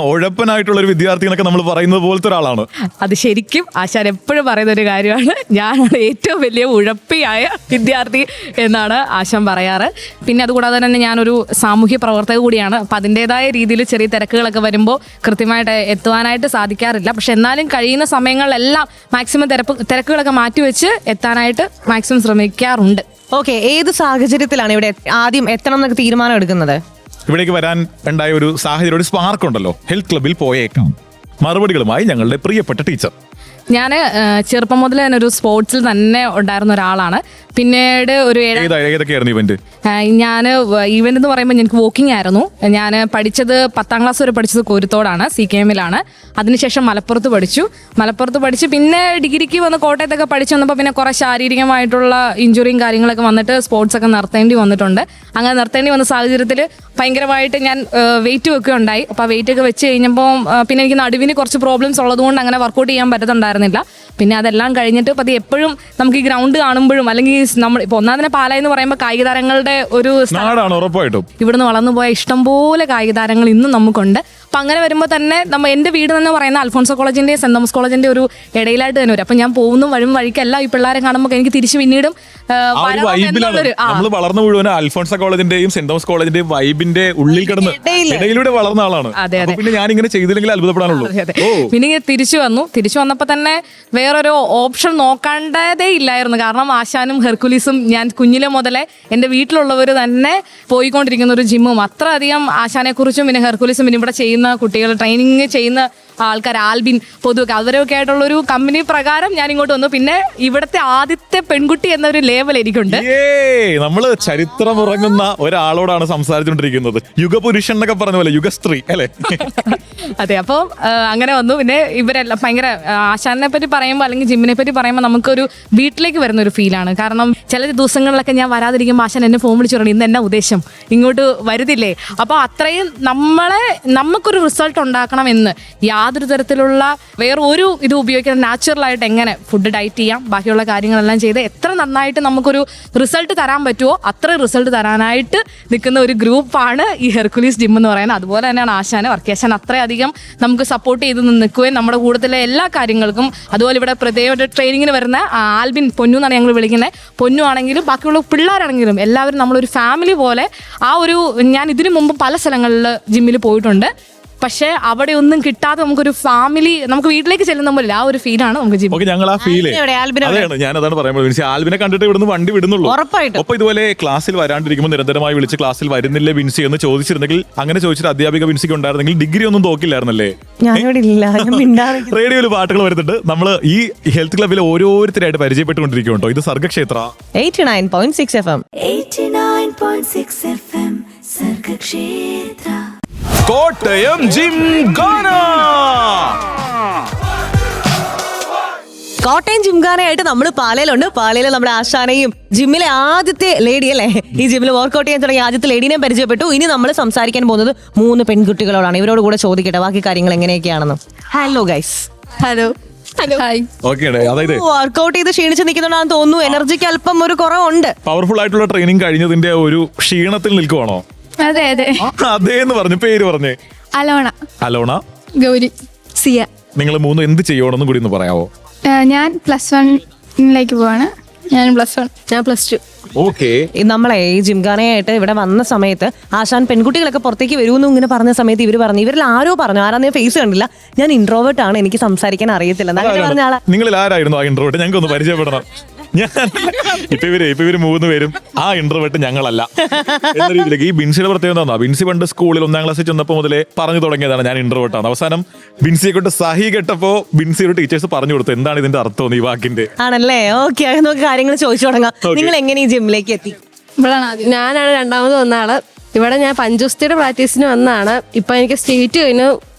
[SPEAKER 2] ഉഴപ്പനായിട്ടുള്ള ഒരു വിദ്യാർത്ഥികളൊക്കെ നമ്മൾ പറയുന്നത് പോലത്തെ ഒരാളാണ്.
[SPEAKER 5] അത് ശരിക്കും ആശാൻ എപ്പോഴും പറയുന്ന ഒരു കാര്യമാണ്. ഞാനാണ് ഏറ്റവും വലിയ ഉഴപ്പിയായ വിദ്യാർത്ഥി എന്നാണ് ആശാൻ പറയാറ്. പിന്നെ അതുകൂടാതെ തന്നെ ഞാനൊരു സാമൂഹ്യ പ്രവർത്തക കൂടിയാണ്. അപ്പം അതിൻ്റെതായ രീതിയിൽ ചെറിയ തിരക്കുകളൊക്കെ വരുമ്പോൾ കൃത്യമായിട്ട് എത്തുവാനായിട്ട് സാധിക്കാറില്ല. പക്ഷെ എന്നാലും കഴിയുന്ന സമയങ്ങളിലെല്ലാം മാക്സിമം തിരക്കുകളൊക്കെ മാറ്റിവെച്ച് എത്താനായിട്ട് മാക്സിമം ശ്രമിക്കാറുണ്ട്.
[SPEAKER 3] ഓക്കെ, ഏത് സാഹചര്യത്തിലാണ് ഇവിടെ ആദ്യം എത്തണം എന്നൊക്കെ തീരുമാനം എടുക്കുന്നത്?
[SPEAKER 2] ഇവിടേക്ക് വരാൻ ഉണ്ടായ ഒരു സാഹചര്യം, ഒരു സ്പാർക്ക് ഉണ്ടല്ലോ, ഹെൽത്ത് ക്ലബിൽ പോയേക്കാം. മറുപടികളുമായി ഞങ്ങളുടെ പ്രിയപ്പെട്ട ടീച്ചർ.
[SPEAKER 5] ഞാൻ ചെറുപ്പം മുതൽ തന്നെ ഒരു സ്പോർട്സിൽ തന്നെ ഉണ്ടായിരുന്ന ഒരാളാണ്. പിന്നീട് ഒരു
[SPEAKER 2] ഏതൊക്കെയായിരുന്നു ഇവന്റ്?
[SPEAKER 5] ഞാൻ ഈവന്റ് എന്ന് പറയുമ്പോൾ എനിക്ക് വോക്കിംഗ് ആയിരുന്നു. ഞാൻ പഠിച്ചത് 10ാം ക്ലാസ് വരെ പഠിച്ചത് കോരുത്തോടാണ്, CKM-ലാണ്. അതിനുശേഷം മലപ്പുറത്ത് പഠിച്ചു. പിന്നെ ഡിഗ്രിക്ക് വന്ന് കോട്ടയത്തൊക്കെ പഠിച്ചു വന്നപ്പോൾ പിന്നെ കുറേ ശാരീരികമായിട്ടുള്ള ഇഞ്ചുറിയും കാര്യങ്ങളൊക്കെ വന്നിട്ട് സ്പോർട്സ് ഒക്കെ നിർത്തേണ്ടി വന്നിട്ടുണ്ട്. അങ്ങനെ നിർത്തേണ്ടി വന്ന സാഹചര്യത്തിൽ ഭയങ്കരമായിട്ട് ഞാൻ വെയിറ്റ് വെക്കുകയുണ്ടായി. അപ്പോൾ ആ വെയിറ്റ് ഒക്കെ വെച്ച് കഴിഞ്ഞപ്പോൾ പിന്നെ എനിക്ക് നടുവിന് കുറച്ച് പ്രോബ്ലംസ് ഉള്ളതുകൊണ്ട് അങ്ങനെ വർക്കൗട്ട് ചെയ്യാൻ പറ്റുന്നുണ്ടായിരുന്നില്ല. പിന്നെ അതെല്ലാം കഴിഞ്ഞിട്ട് പതി എപ്പോഴും നമുക്ക് ഈ ഗ്രൗണ്ട് കാണുമ്പോഴും അല്ലെങ്കിൽ നമ്മൾ ഇപ്പോൾ ഒന്നാമതിനെ പാല എന്ന് പറയുമ്പോൾ കായിക താരങ്ങളുടെ ഒരു
[SPEAKER 2] നാടാണ്. ഉറപ്പായിട്ടും
[SPEAKER 5] ഇവിടുന്ന് വളർന്നു പോയ ഇഷ്ടംപോലെ കായിക താരങ്ങൾ ഇന്നും നമുക്കുണ്ട്. അപ്പം അങ്ങനെ വരുമ്പോൾ തന്നെ എൻ്റെ വീട് എന്ന് പറയുന്ന അൽഫോൺസോ കോളേജിൻ്റെയും സെന്റ് തോമസ് കോളേജിൻ്റെ ഒരു ഇടയിലായിട്ട് തന്നെ വരും. അപ്പം ഞാൻ പോകുന്ന വഴിക്കല്ല ഈ പിള്ളേരെ കാണുമ്പോൾ എനിക്ക് തിരിച്ച് പിന്നീടും
[SPEAKER 2] നമ്മൾ വളർന്നു മുഴുവൻ അൽഫോൺസോ കോളേജിന്റെയും സെന്റ് തോമസ് കോളേജിന്റെയും വൈബിന്റെ ഉള്ളിൽ കിടന്ന് ഇടയിലൂടെ വളർന്ന ആളാണ്. പിന്നെ ഞാൻ ഇങ്ങനെ ചെയ്തില്ലെങ്കിൽ അത്ഭുതപ്പെടാനുള്ളൂ.
[SPEAKER 5] പിന്നെ തിരിച്ചു വന്നപ്പോൾ തന്നെ വേറൊരു ഓപ്ഷൻ നോക്കേണ്ടതേ ഇല്ലായിരുന്നു. കാരണം ആശാനും ഹെർക്കുലീസും ഞാൻ കുഞ്ഞിലെ മുതലേ എൻ്റെ വീട്ടിലുള്ളവർ തന്നെ പോയിക്കൊണ്ടിരിക്കുന്ന ഒരു ജിമ്മും അത്രയധികം ആശാനെ കുറിച്ചും പിന്നെ ഹെർക്കുലീസും പിന്നെ ഇവിടെ ചെയ്യുന്ന ചെയ്യുന്ന കുട്ടികൾ, ട്രെയിനിങ് ചെയ്യുന്ന ആൾക്കാർ, ആൽബിൻ, പൊതുവൊക്കെ അവരൊക്കെ ആയിട്ടുള്ളൊരു കമ്പനി പ്രകാരം ഞാൻ ഇങ്ങോട്ട് വന്നു. പിന്നെ ഇവിടുത്തെ ആദ്യത്തെ പെൺകുട്ടി എന്നൊരു ലേബൽ എനിക്കുണ്ട്.
[SPEAKER 2] നമ്മള് ചരിത്രം ഉറങ്ങുന്ന ഒരാളോടാണ് സംസാരിച്ചുകൊണ്ടിരിക്കുന്നത്. യുഗപുരുഷൻ എന്നൊക്കെ പറഞ്ഞ പോലെ യുഗസ്ത്രീ അല്ലെ?
[SPEAKER 5] അതെ. അപ്പോൾ അങ്ങനെ വന്നു. പിന്നെ ഇവരെല്ലാം ഭയങ്കര ആശാനെ പറ്റി പറയുമ്പോൾ അല്ലെങ്കിൽ ജിമ്മിനെ പറ്റി പറയുമ്പോൾ നമുക്കൊരു വീട്ടിലേക്ക് വരുന്ന ഒരു ഫീലാണ്. കാരണം ചില ദിവസങ്ങളിലൊക്കെ ഞാൻ വരാതിരിക്കുമ്പോൾ ആശാൻ എന്നെ ഫോൺ വിളിച്ചു പറഞ്ഞു, ഇന്ന് എന്നാ ഉദ്ദേശം, ഇങ്ങോട്ട് വരുന്നില്ലേ? അപ്പോൾ അത്രയും നമുക്കൊരു റിസൾട്ട് ഉണ്ടാക്കണമെന്ന് യാതൊരു തരത്തിലുള്ള വേറെ ഒരു ഇത് ഉപയോഗിക്കാതെ നാച്ചുറലായിട്ട് എങ്ങനെ ഫുഡ് ഡയറ്റ് ചെയ്യാം, ബാക്കിയുള്ള കാര്യങ്ങളെല്ലാം ചെയ്ത് എത്ര നന്നായിട്ട് നമുക്കൊരു റിസൾട്ട് തരാൻ പറ്റുമോ അത്ര റിസൾട്ട് തരാനായിട്ട് നിൽക്കുന്ന ഒരു ഗ്രൂപ്പാണ് ഈ ഹെർക്കുലീസ് ജിം എന്ന് പറയുന്നത്. അതുപോലെ തന്നെയാണ് ആശാന്. വർക്കേശൻ അത്രയധികം നമുക്ക് സപ്പോർട്ട് ചെയ്ത് നിൽക്കുകയും നമ്മുടെ കൂട്ടത്തിലെ എല്ലാ കാര്യങ്ങൾക്കും, അതുപോലെ ഇവിടെ പ്രത്യേക ട്രെയിനിങ്ങിന് വരുന്ന ആൽബിൻ, പൊന്നു എന്നാണ് ഞങ്ങൾ വിളിക്കുന്നത്. പൊന്നു ആണെങ്കിലും ബാക്കിയുള്ള പിള്ളേരാണെങ്കിലും എല്ലാവരും നമ്മളൊരു ഫാമിലി പോലെ. ഞാൻ ഇതിനു മുമ്പ് പല സ്ഥലങ്ങളിൽ ജിമ്മിൽ പോയിട്ടുണ്ട്. പക്ഷേ അവിടെ ഒന്നും കിട്ടാതെ നമുക്കൊരു ഫാമിലി, നമുക്ക് വീട്ടിലേക്ക് ചെല്ലുന്ന പോലെ ആ ഒരു ഫീലാണ് നമുക്ക് ജിം.
[SPEAKER 2] ഞങ്ങൾ ആ ഫീല് ഞാനതാണ് പറയുമ്പോൾ ആൽബിനെ കണ്ടിട്ട് ഇവിടുന്ന് വണ്ടി വിടുന്നുള്ളൂ. ഒപ്പം ഇതുപോലെ ക്ലാസ്സിൽ വരാണ്ടിരിക്കുമ്പോൾ നിരന്തരമായി വിളിച്ച് ക്ലാസ്സിൽ വരുന്നില്ലേ ബിൻസി എന്ന് ചോദിച്ചിരുന്നെങ്കിൽ, അങ്ങനെ ചോദിച്ചിട്ട് അധ്യാപിക ബിൻസിക്ക് ഉണ്ടായിരുന്നെങ്കിൽ ഡിഗ്രി ഒന്നും തോക്കില്ലായിരുന്നല്ലേ? റേഡിയോയിൽ പാട്ടുകൾ വരുന്നുണ്ട്. നമ്മൾ ഈ ഹെൽത്ത് ക്ലബിൽ ഓരോരുത്തരായിട്ട് പരിചയപ്പെട്ടുകൊണ്ടിരിക്കുന്നുണ്ടോ. ഇത് സർഗക്ഷേത്ര
[SPEAKER 3] 89.6 FM.
[SPEAKER 1] 89.6 FM സർഗക്ഷേത്ര.
[SPEAKER 2] കോട്ടയം ജിംഖാന.
[SPEAKER 3] കോട്ടയം ജിംഖാനയായിട്ട് നമ്മൾ പാലയിലുണ്ട്. പാലയിൽ നമ്മുടെ ആശാനെയും ജിമ്മിലെ ആദ്യത്തെ ലേഡി അല്ലേ, ഈ ജിമ്മിൽ വർക്ക്ഔട്ട് ചെയ്യാൻ തുടങ്ങിയ ആദ്യത്തെ ലേഡീനെ പരിചയപ്പെട്ടു. ഇനി നമ്മൾ സംസാരിക്കാൻ പോകുന്നത് 3 പെൺകുട്ടികളോടാണ്. ഇവരോട് കൂടെ ചോദിക്കട്ടെ ബാക്കി കാര്യങ്ങൾ എങ്ങനെയൊക്കെയാണെന്ന്. Hello guys.
[SPEAKER 6] ഹലോ.
[SPEAKER 3] വർക്ക്ഔട്ട് ചെയ്ത് ക്ഷീണിച്ച് നിൽക്കുന്നുണ്ടാന്ന് തോന്നുന്നു. എനർജിക്ക് അല്പം ഒരു കുറവുണ്ട്.
[SPEAKER 2] പവർഫുൾ ആയിട്ടുള്ള ട്രെയിനിങ് കഴിഞ്ഞതിന്റെ ഒരു ക്ഷീണത്തിൽ നിൽക്കുവാണോ?
[SPEAKER 6] അതെ അതെ.
[SPEAKER 2] അതേന്ന് പറഞ്ഞു. പേര് പറഞ്ഞേ. അലോണ,
[SPEAKER 6] ഗൗരി, സിയ.
[SPEAKER 2] നിങ്ങൾ 3 എന്ത് ചെയ്യണമെന്നും കൂടി ഒന്ന് പറയാവോ?
[SPEAKER 6] ഞാൻ +1 പോവാണ്. ഞാൻ +1. ഞാൻ +2.
[SPEAKER 2] ഓക്കെ.
[SPEAKER 3] നമ്മളെ ഈ ജിംഖാനയായിട്ട് ഇവിടെ വന്ന സമയത്ത് ആശാൻ പെൺകുട്ടികളൊക്കെ പുറത്തേക്ക് വരുമെന്നും ഇങ്ങനെ പറഞ്ഞ സമയത്ത് ഇവര് പറഞ്ഞു, ഇവരിൽ ആരോ പറഞ്ഞു, ആരാന്ന് ഫേസ് കണ്ടില്ല, ഞാൻ ഇൻട്രോവേർട്ട് ആണ്, എനിക്ക് സംസാരിക്കാൻ അറിയത്തില്ല.
[SPEAKER 2] നിങ്ങളിൽ ആരായിരുന്നു ആ ഇൻട്രോവേർട്ട്? ഞങ്ങൾക്ക് ഒന്ന് പരിചയപ്പെടണം. ഇപ്പൊ ഇവര് 3 പേരും ആ ഇൻട്രോവേർട്ട് ഞങ്ങളല്ല എന്ന രീതിയിലേക്ക്. ഈ ബിൻസിയുടെ പ്രത്യേകത എന്താ? ബിൻസി പണ്ട് സ്കൂളിൽ 1ാം ക്ലാസ്സിൽ ചെന്നപ്പോൾ മുതലേ പറഞ്ഞു തുടങ്ങിയതാണ് ഞാൻ ഇൻട്രോവേർട്ട് ആണ്. അവസാനം ബിൻസിയെ കൊണ്ട് സഹി കെട്ടപ്പോ ബിൻസിയുടെ ടീച്ചേഴ്സ് പറഞ്ഞു കൊടുത്തു എന്താണ് ഇതിന്റെ അർത്ഥം ഈ വാക്കിന്റെ.
[SPEAKER 3] ആണല്ലേ? ഓക്കെ, നമുക്ക് കാര്യങ്ങൾ ചോദിച്ചു തുടങ്ങാം. നിങ്ങൾ എങ്ങനെ ഈ ജിമ്മിലേക്ക് എത്തി?
[SPEAKER 6] ഞാനാണ് രണ്ടാമത് വന്ന ആള്. ഇവിടെ ഞാൻ 5 ദിവസത്തെ പ്രാക്ടീസിന് വന്നതാണ്. ഇപ്പൊ എനിക്ക് സ്റ്റേറ്റ് കഴിഞ്ഞു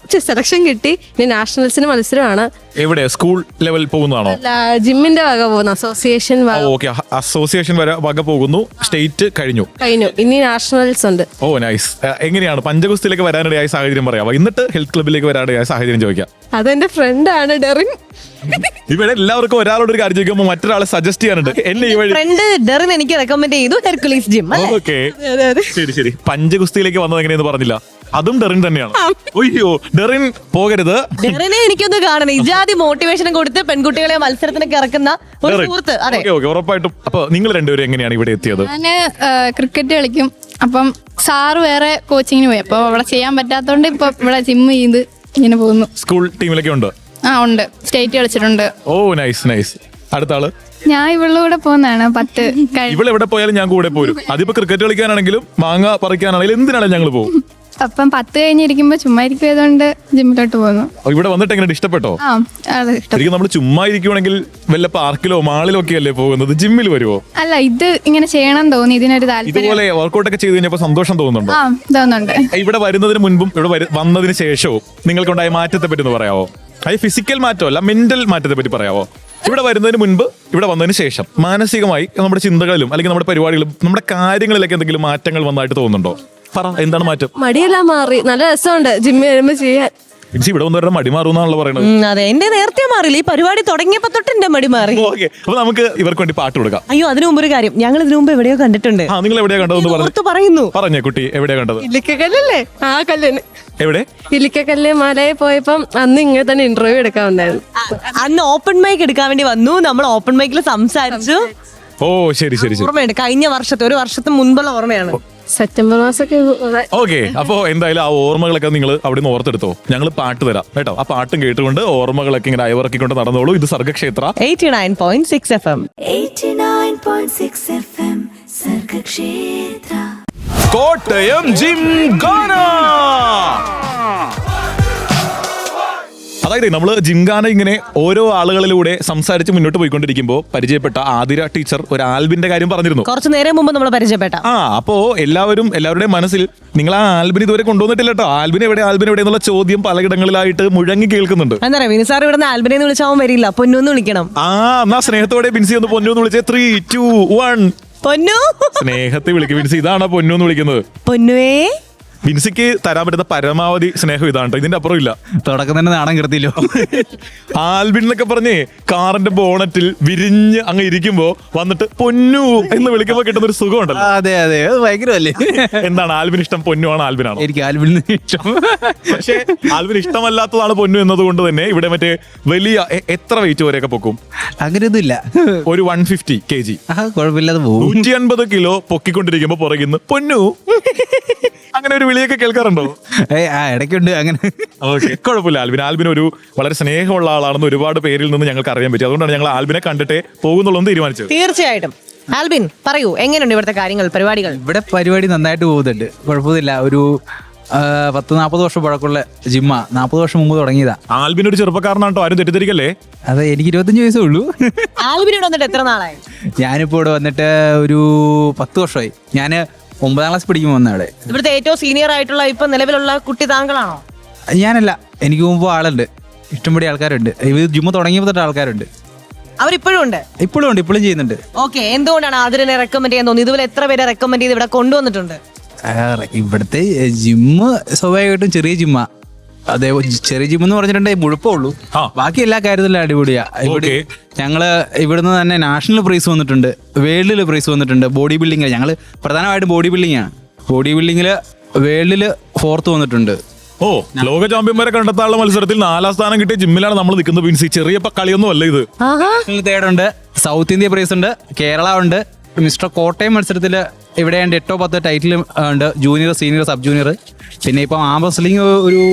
[SPEAKER 6] സെലക്ഷൻ കിട്ടി. ഇനി നാഷണൽസിന് മത്സരമാണ്.
[SPEAKER 2] എവിടെ? School level പോകുന്നതാണോ?
[SPEAKER 6] ജിമ്മിന്റെ വക പോകുന്നു.
[SPEAKER 2] അസോസിയേഷൻ വക പോകുന്നു. സ്റ്റേറ്റ് കഴിഞ്ഞു.
[SPEAKER 6] ഇനി നാഷണൽസ് ഉണ്ട്.
[SPEAKER 2] ഓ നൈസ്. എങ്ങനെയാണ് പഞ്ചഗുസ്തിയിലേക്ക് വരാനിടയായ സാഹചര്യം പറയാമോ? എന്നിട്ട് ഹെൽത്ത് ക്ലബിലേക്ക് വരാനിടയായ സാഹചര്യം ചോദിക്കാം.
[SPEAKER 6] അതെന്റെ ഫ്രണ്ടാണ് ഡെറിൻ.
[SPEAKER 2] ഇവിടെ എല്ലാവർക്കും ഒരാളോട് ഒരു കാര്യം ചോദിക്കുമ്പോൾ മറ്റൊരാളെ സജസ്റ്റ് ചെയ്യാനുണ്ട്. എന്നെ ഈ വഴി
[SPEAKER 3] ഫ്രണ്ട് ഡെറിൻ എനിക്ക് റെക്കമെൻഡ് ചെയ്തു ഹെർക്കുലീസ് ജിം.
[SPEAKER 2] ഓക്കെ, ശരി. പഞ്ചഗുസ്തിയിലേക്ക് വന്നത് എങ്ങനെയെന്ന് പറഞ്ഞില്ല. അതും ഡെറിൻ തന്നെയാണ്. അയ്യോ, ഡെറിൻ പോകരുത്.
[SPEAKER 3] ഡെറിനെ എനിക്കൊന്ന് കാണണം. ഇജാതി മോട്ടിവേഷനും കൊടുത്ത് പെൺകുട്ടികളെ മത്സരത്തിനൊക്കെ ഇറക്കുന്ന ഒരു സുഹൃത്ത്. അതെ,
[SPEAKER 2] ഉറപ്പായിട്ടും. അപ്പൊ നിങ്ങൾ രണ്ടുപേരും എങ്ങനെയാണ് ഇവിടെ എത്തിയത്?
[SPEAKER 6] ഞാന് ക്രിക്കറ്റ് കളിക്കും. അപ്പം സാറ് വേറെ കോച്ചിങ്ങിന് പോയി. അപ്പൊ അവിടെ ചെയ്യാൻ പറ്റാത്തോണ്ട് ഇപ്പൊ ഇവിടെ ജിം ചെയ്ത് ഇങ്ങനെ പോകുന്നു.
[SPEAKER 2] സ്കൂൾ ടീമിലൊക്കെ ഉണ്ട്?
[SPEAKER 6] ഉണ്ട്. സ്റ്റേറ്റ് കളിച്ചിട്ടുണ്ട്.
[SPEAKER 2] ഓ നൈസ്. അടുത്ത ആള്?
[SPEAKER 6] ഞാൻ ഇവളുടെ കൂടെ പോകുന്നതാണ് 10.
[SPEAKER 2] ഇവിടെ എവിടെ പോയാലും ഞാൻ കൂടെ പോരും. അതിപ്പോ ക്രിക്കറ്റ് കളിക്കാനാണെങ്കിലും മാങ്ങ പറിക്കാനാണെങ്കിലും എന്തിനാണെങ്കിലും ഞങ്ങൾ പോകും.
[SPEAKER 6] അപ്പം 10 കഴിഞ്ഞിരിക്കുമ്പോ ചുമ്മാ ഇരിക്കുമതുകൊണ്ട് ജിമ്മിലോട്ട് പോകുന്നു.
[SPEAKER 2] ഇവിടെ വന്നിട്ട് എങ്ങനെ ഇഷ്ടപ്പെട്ടോ? ശരിക്കും നമ്മൾ ചുമ്മാ ഇരിക്കുവാണെങ്കിൽ വല്ല പാർക്കിലോ മാളിലോ ഒക്കെ അല്ലേ പോകുന്നത്, ജിമ്മിൽ വരുമോ?
[SPEAKER 6] അല്ല, ഇത് ഇങ്ങനെ ചെയ്യണം തോന്നി. ഇതിനൊരു താല്പര്യം.
[SPEAKER 2] ഇതുപോലെ വർക്കൗട്ട് ഒക്കെ ചെയ്ത് കഴിഞ്ഞപ്പോ സന്തോഷം തോന്നുന്നുണ്ടോ?
[SPEAKER 6] തോന്നുന്നുണ്ട്.
[SPEAKER 2] ഇവിടെ വരുന്നതിന് മുൻപും ഇവിടെ വന്നതിന് ശേഷവും നിങ്ങൾക്കുണ്ടായ മാറ്റത്തെ പറ്റി ഒന്ന് പറയാവോ? അത് ഫിസിക്കൽ മാറ്റമല്ല, മെന്റൽ മാറ്റത്തെ പറ്റി പറയാവോ? ഇവിടെ വരുന്നതിന് മുൻപ്, ഇവിടെ വന്നതിന് ശേഷം മാനസികമായി നമ്മുടെ ചിന്തകളിലും അല്ലെങ്കിൽ നമ്മുടെ പരിപാടികളും നമ്മുടെ കാര്യങ്ങളിലൊക്കെ എന്തെങ്കിലും മാറ്റങ്ങൾ വന്നതായിട്ട് തോന്നുന്നുണ്ടോ? പറ, എന്താണ് മാറ്റം?
[SPEAKER 6] മടിയെല്ലാം മാറി. നല്ല രസമുണ്ട് ജിമ്മിൽ വരുമ്പോ ചെയ്യാൻ.
[SPEAKER 2] ഇവിടെ വന്നവരുടെ മടി മാറുന്നാണല്ലോ പറയുന്നത്.
[SPEAKER 3] അതെ, എന്റെ നേരത്തെ മാറില്ല. ഈ പരിപാടി തുടങ്ങിയപ്പോ തൊട്ട് എന്റെ മടി മാറി.
[SPEAKER 2] ഓക്കെ, അപ്പൊ നമുക്ക് ഇവർക്ക് വേണ്ടി പാട്ട് കൊടുക്കാം.
[SPEAKER 3] അയ്യോ, അതിനു മുമ്പ് ഒരു കാര്യം, ഞങ്ങൾ ഇതിനു മുമ്പ് എവിടെയോ കണ്ടിട്ടുണ്ട്.
[SPEAKER 2] നിങ്ങൾ എവിടെയാ കണ്ടതെന്ന്
[SPEAKER 3] പറയുന്നു.
[SPEAKER 2] പറഞ്ഞേ കുട്ടി, എവിടെയാ കണ്ടത്?
[SPEAKER 6] ഇല്ലിക്കക്കല്ലേ? ആ കല്ലിന്.
[SPEAKER 2] എവിടെ?
[SPEAKER 6] ഇല്ലിക്കക്കല്ല് മലയിൽ പോയപ്പം അന്ന് ഇങ്ങനെ തന്നെ ഇന്റർവ്യൂ എടുക്കാൻ വന്നായിരുന്നു.
[SPEAKER 3] അന്ന് ഓപ്പൺ മൈക്ക് എടുക്കാൻ വേണ്ടി വന്നു. നമ്മൾ ഓപ്പൺ മൈക്കിൽ സംസാരിച്ചു.
[SPEAKER 2] ഓ ശരി.
[SPEAKER 3] ഓർമ്മയുണ്ട്, കഴിഞ്ഞ വർഷത്തെ, ഒരു വർഷത്തിന് മുൻപുള്ള ഓർമ്മയാണ്.
[SPEAKER 6] സെപ്റ്റംബർ മാസമൊക്കെ.
[SPEAKER 2] ഓക്കെ, അപ്പൊ എന്തായാലും ആ ഓർമ്മകളൊക്കെ നിങ്ങൾ അവിടെ നിന്ന് ഓർത്തെടുത്തോ. ഞങ്ങൾ പാട്ട് തരാം കേട്ടോ. ആ പാട്ടും കേട്ടുകൊണ്ട് ഓർമ്മകളൊക്കെ ഇങ്ങനെ അയവിറക്കിക്കൊണ്ട് നടന്നോളൂ. ഇത് സർഗക്ഷേത്ര
[SPEAKER 3] 89.6 FM.
[SPEAKER 1] 89.6 FM സർഗക്ഷേത്ര.
[SPEAKER 2] കോട്ടയം ജിംഖാന. അതായത് നമ്മള് ജിംഖാന ഇങ്ങനെ ഓരോ ആളുകളിലൂടെ സംസാരിച്ച് മുന്നോട്ട് പോയിക്കൊണ്ടിരിക്കുമ്പോൾ പരിചയപ്പെട്ട ആതിര ടീച്ചർ ഒരു ആൽബിന്റെ കാര്യം പറഞ്ഞിരുന്നു.
[SPEAKER 3] കുറച്ചു നേരം മുമ്പ് നമ്മൾ പരിചയപ്പെട്ട.
[SPEAKER 2] അപ്പോ എല്ലാവരുടെയും മനസ്സിൽ നിങ്ങൾ ആ ആൽബിൻ ഇതുവരെ കൊണ്ടുവന്നിട്ടില്ല കേട്ടോ. ആൽബിൻ എവിടെ എന്നുള്ള ചോദ്യം പലയിടങ്ങളിലായിട്ട് മുഴങ്ങി കേൾക്കുന്നുണ്ട്.
[SPEAKER 3] എന്താ പറയാ, വിനി സാർ ഇവിടെ ആൽബിനെ വിളിച്ചാൽ വരില്ല, പൊന്നൂന്ന് വിളിക്കണം.
[SPEAKER 2] എന്നാ സ്നേഹത്തോടെ ബിൻസി ഒന്ന് പൊന്നു എന്ന് വിളിച്ചേ. 3, 2, 1.
[SPEAKER 3] പൊന്നു
[SPEAKER 2] സ്നേഹത്തെ വിളിക്കും ബിൻസി. ഇതാണോ പൊന്നു എന്ന് വിളിക്കുന്നത്?
[SPEAKER 3] പൊന്നുവേ.
[SPEAKER 2] ബിൻസിക്ക് തരാൻ പറ്റുന്ന പരമാവധി സ്നേഹം ഇതാണ്. ഇതിന്റെ അപ്പുറം ഇല്ല.
[SPEAKER 7] തുടക്കം തന്നെ നാണം കിടത്തില്ലോ.
[SPEAKER 2] ആൽബിൻ എന്നൊക്കെ പറഞ്ഞേ കാറിന്റെ ബോണറ്റിൽ വിരിഞ്ഞ് അങ്ങ് ഇരിക്കുമ്പോ വന്നിട്ട് പൊന്നു എന്ന് വിളിക്കുമ്പോ കിട്ടുന്ന ഒരു സുഖം ഉണ്ടല്ലോ.
[SPEAKER 7] അതെ അതെ, അത് ഭയങ്കരമല്ലേ.
[SPEAKER 2] എന്താണ് ആൽബിൻ ഇഷ്ടം, പൊന്നു ആണോ ആൽബിനാണോ?
[SPEAKER 7] എനിക്ക് ആൽബിൻ ഇഷ്ടം.
[SPEAKER 2] പക്ഷേ ആൽബിൻ ഇഷ്ടമല്ലാത്തതാണ് പൊന്നു എന്നതുകൊണ്ട് തന്നെ ഇവിടെ മറ്റേ വലിയ എത്ര വെയിറ്റ് വരെയൊക്കെ പൊക്കും?
[SPEAKER 7] അങ്ങനെയൊന്നും ഇല്ല,
[SPEAKER 2] ഒരു 150 kg.
[SPEAKER 7] കുഴപ്പമില്ലാതെ പോകും.
[SPEAKER 2] 150 കിലോ പൊക്കിക്കൊണ്ടിരിക്കുമ്പോ പുറകിന്ന് പൊന്നു അങ്ങനെ ഒരു വിളിയൊക്കെ കേൾക്കാറുണ്ടോ?
[SPEAKER 7] ഇടയ്ക്കുണ്ട് അങ്ങനെ.
[SPEAKER 2] ഓക്കെ, കുഴപ്പമില്ല. ആൽബിൻ ഒരു വളരെ സ്നേഹമുള്ള ആളാണെന്ന് ഒരുപാട് പേരിൽ നിന്ന് ഞങ്ങൾക്ക് അറിയാൻ പറ്റി. അതുകൊണ്ടാണ് ഞങ്ങൾ ആൽബിനെ കണ്ടിട്ടേ പോകുന്നുള്ളൂ തീരുമാനിച്ചത്.
[SPEAKER 3] തീർച്ചയായിട്ടും. ആൽബിൻ പറയൂ, എങ്ങനെയുണ്ട് ഇവിടുത്തെ കാര്യങ്ങൾ, പരിപാടികൾ?
[SPEAKER 7] ഇവിടെ പരിപാടി നന്നായിട്ട് പോകുന്നുണ്ട്, കുഴപ്പമില്ല. ഒരു 10-40 വർഷം പഴക്കമുള്ള ജിമ്മ, 40 വർഷം മുമ്പ് തുടങ്ങിയതാ.
[SPEAKER 2] ആൽബിൻ ഒരു ചെറുപ്പക്കാരനാട്ടോ, ആരും തെറ്റിദ്ധരിക്കല്ലേ.
[SPEAKER 7] അതെ, എനിക്ക് 25 വയസ്സേ ഉള്ളൂ.
[SPEAKER 3] ആൽബിൻ ഇവിടെ വന്നിട്ട് എത്ര നാളായി?
[SPEAKER 7] ഞാനിപ്പോ ഇവിടെ വന്നിട്ട് ഒരു 10 വർഷമായി. ഞാൻ 9ാം ക്ലാസ് പഠിക്കുമ്പോൾ വന്ന അവിടെ.
[SPEAKER 3] ഇവിടുത്തെ ഏറ്റവും സീനിയർ ആയിട്ടുള്ള ഇപ്പൊ നിലവിലുള്ള കുട്ടി താങ്കളാണോ?
[SPEAKER 7] ഞാനല്ല, എനിക്ക് മുമ്പ് ആളുണ്ട്, ഇഷ്ടംപടി ആൾക്കാരുണ്ട്. ഇത് ജിമ്മ് തുടങ്ങിയപ്പോൾ തൊട്ട് ആൾക്കാരുണ്ട്.
[SPEAKER 3] അവരിപ്പോഴും ഉണ്ട്?
[SPEAKER 7] ഇപ്പോഴും ഉണ്ട്, ഇപ്പോഴും ചെയ്യുന്നുണ്ട്.
[SPEAKER 3] ഓക്കെ, എന്തുകൊണ്ടാണ് അതിനെ റെക്കമെൻഡ് ചെയ്യാൻ തോന്നുന്നു? ഇതുപോലെ എത്ര പേരെ റെക്കമെൻഡ് ചെയ്ത് ഇവിടെ കൊണ്ടുവന്നിട്ടുണ്ട്?
[SPEAKER 7] ഇവിടുത്തെ ജിമ്മ് സ്വാഭാവികമായിട്ടും ചെറിയ ജിമ്മാ. അതെ, ചെറിയ ജിം എന്ന് പറഞ്ഞിട്ടുണ്ടെങ്കിൽ മുഴുപ്പുള്ളൂ, ബാക്കി എല്ലാ കാര്യത്തിലും അടിപൊളിയാ. ഇവിടെ ഞങ്ങള് ഇവിടുന്ന് തന്നെ നാഷണൽ പ്രൈസ് വന്നിട്ടുണ്ട്, വേൾഡിൽ പ്രൈസ് വന്നിട്ടുണ്ട്. ബോഡി ബിൽഡിംഗ് ഞങ്ങള് പ്രധാനമായിട്ടും ബോഡി ബിൽഡിംഗ് ആണ്. ബോഡി ബിൽഡിങ്ങില് വേൾഡില് 4th വന്നിട്ടുണ്ട്.
[SPEAKER 2] ലോക ചാമ്പ്യന്മാരെ കണ്ടെത്താനുള്ള മത്സരത്തിൽ 4ാം സ്ഥാനം കിട്ടിയ ജിമ്മിലാണ് നമ്മൾ നിൽക്കുന്നത്. ബിൻസി, ചെറിയ കളിയൊന്നും അല്ല ഇത്.
[SPEAKER 7] തേർഡ് ഉണ്ട്, സൗത്ത് ഇന്ത്യ പ്രൈസ് ഉണ്ട്, കേരള ഉണ്ട്, മിസ്റ്റർ കോട്ടയം മത്സരത്തിൽ ഇവിടെ 8 or 10 ടൈറ്റിൽ ഉണ്ട്, ജൂനിയർ, സീനിയർ, സബ് ജൂനിയർ. പിന്നെ ഇപ്പം ആം റെസ്ലിംഗ് ഒരു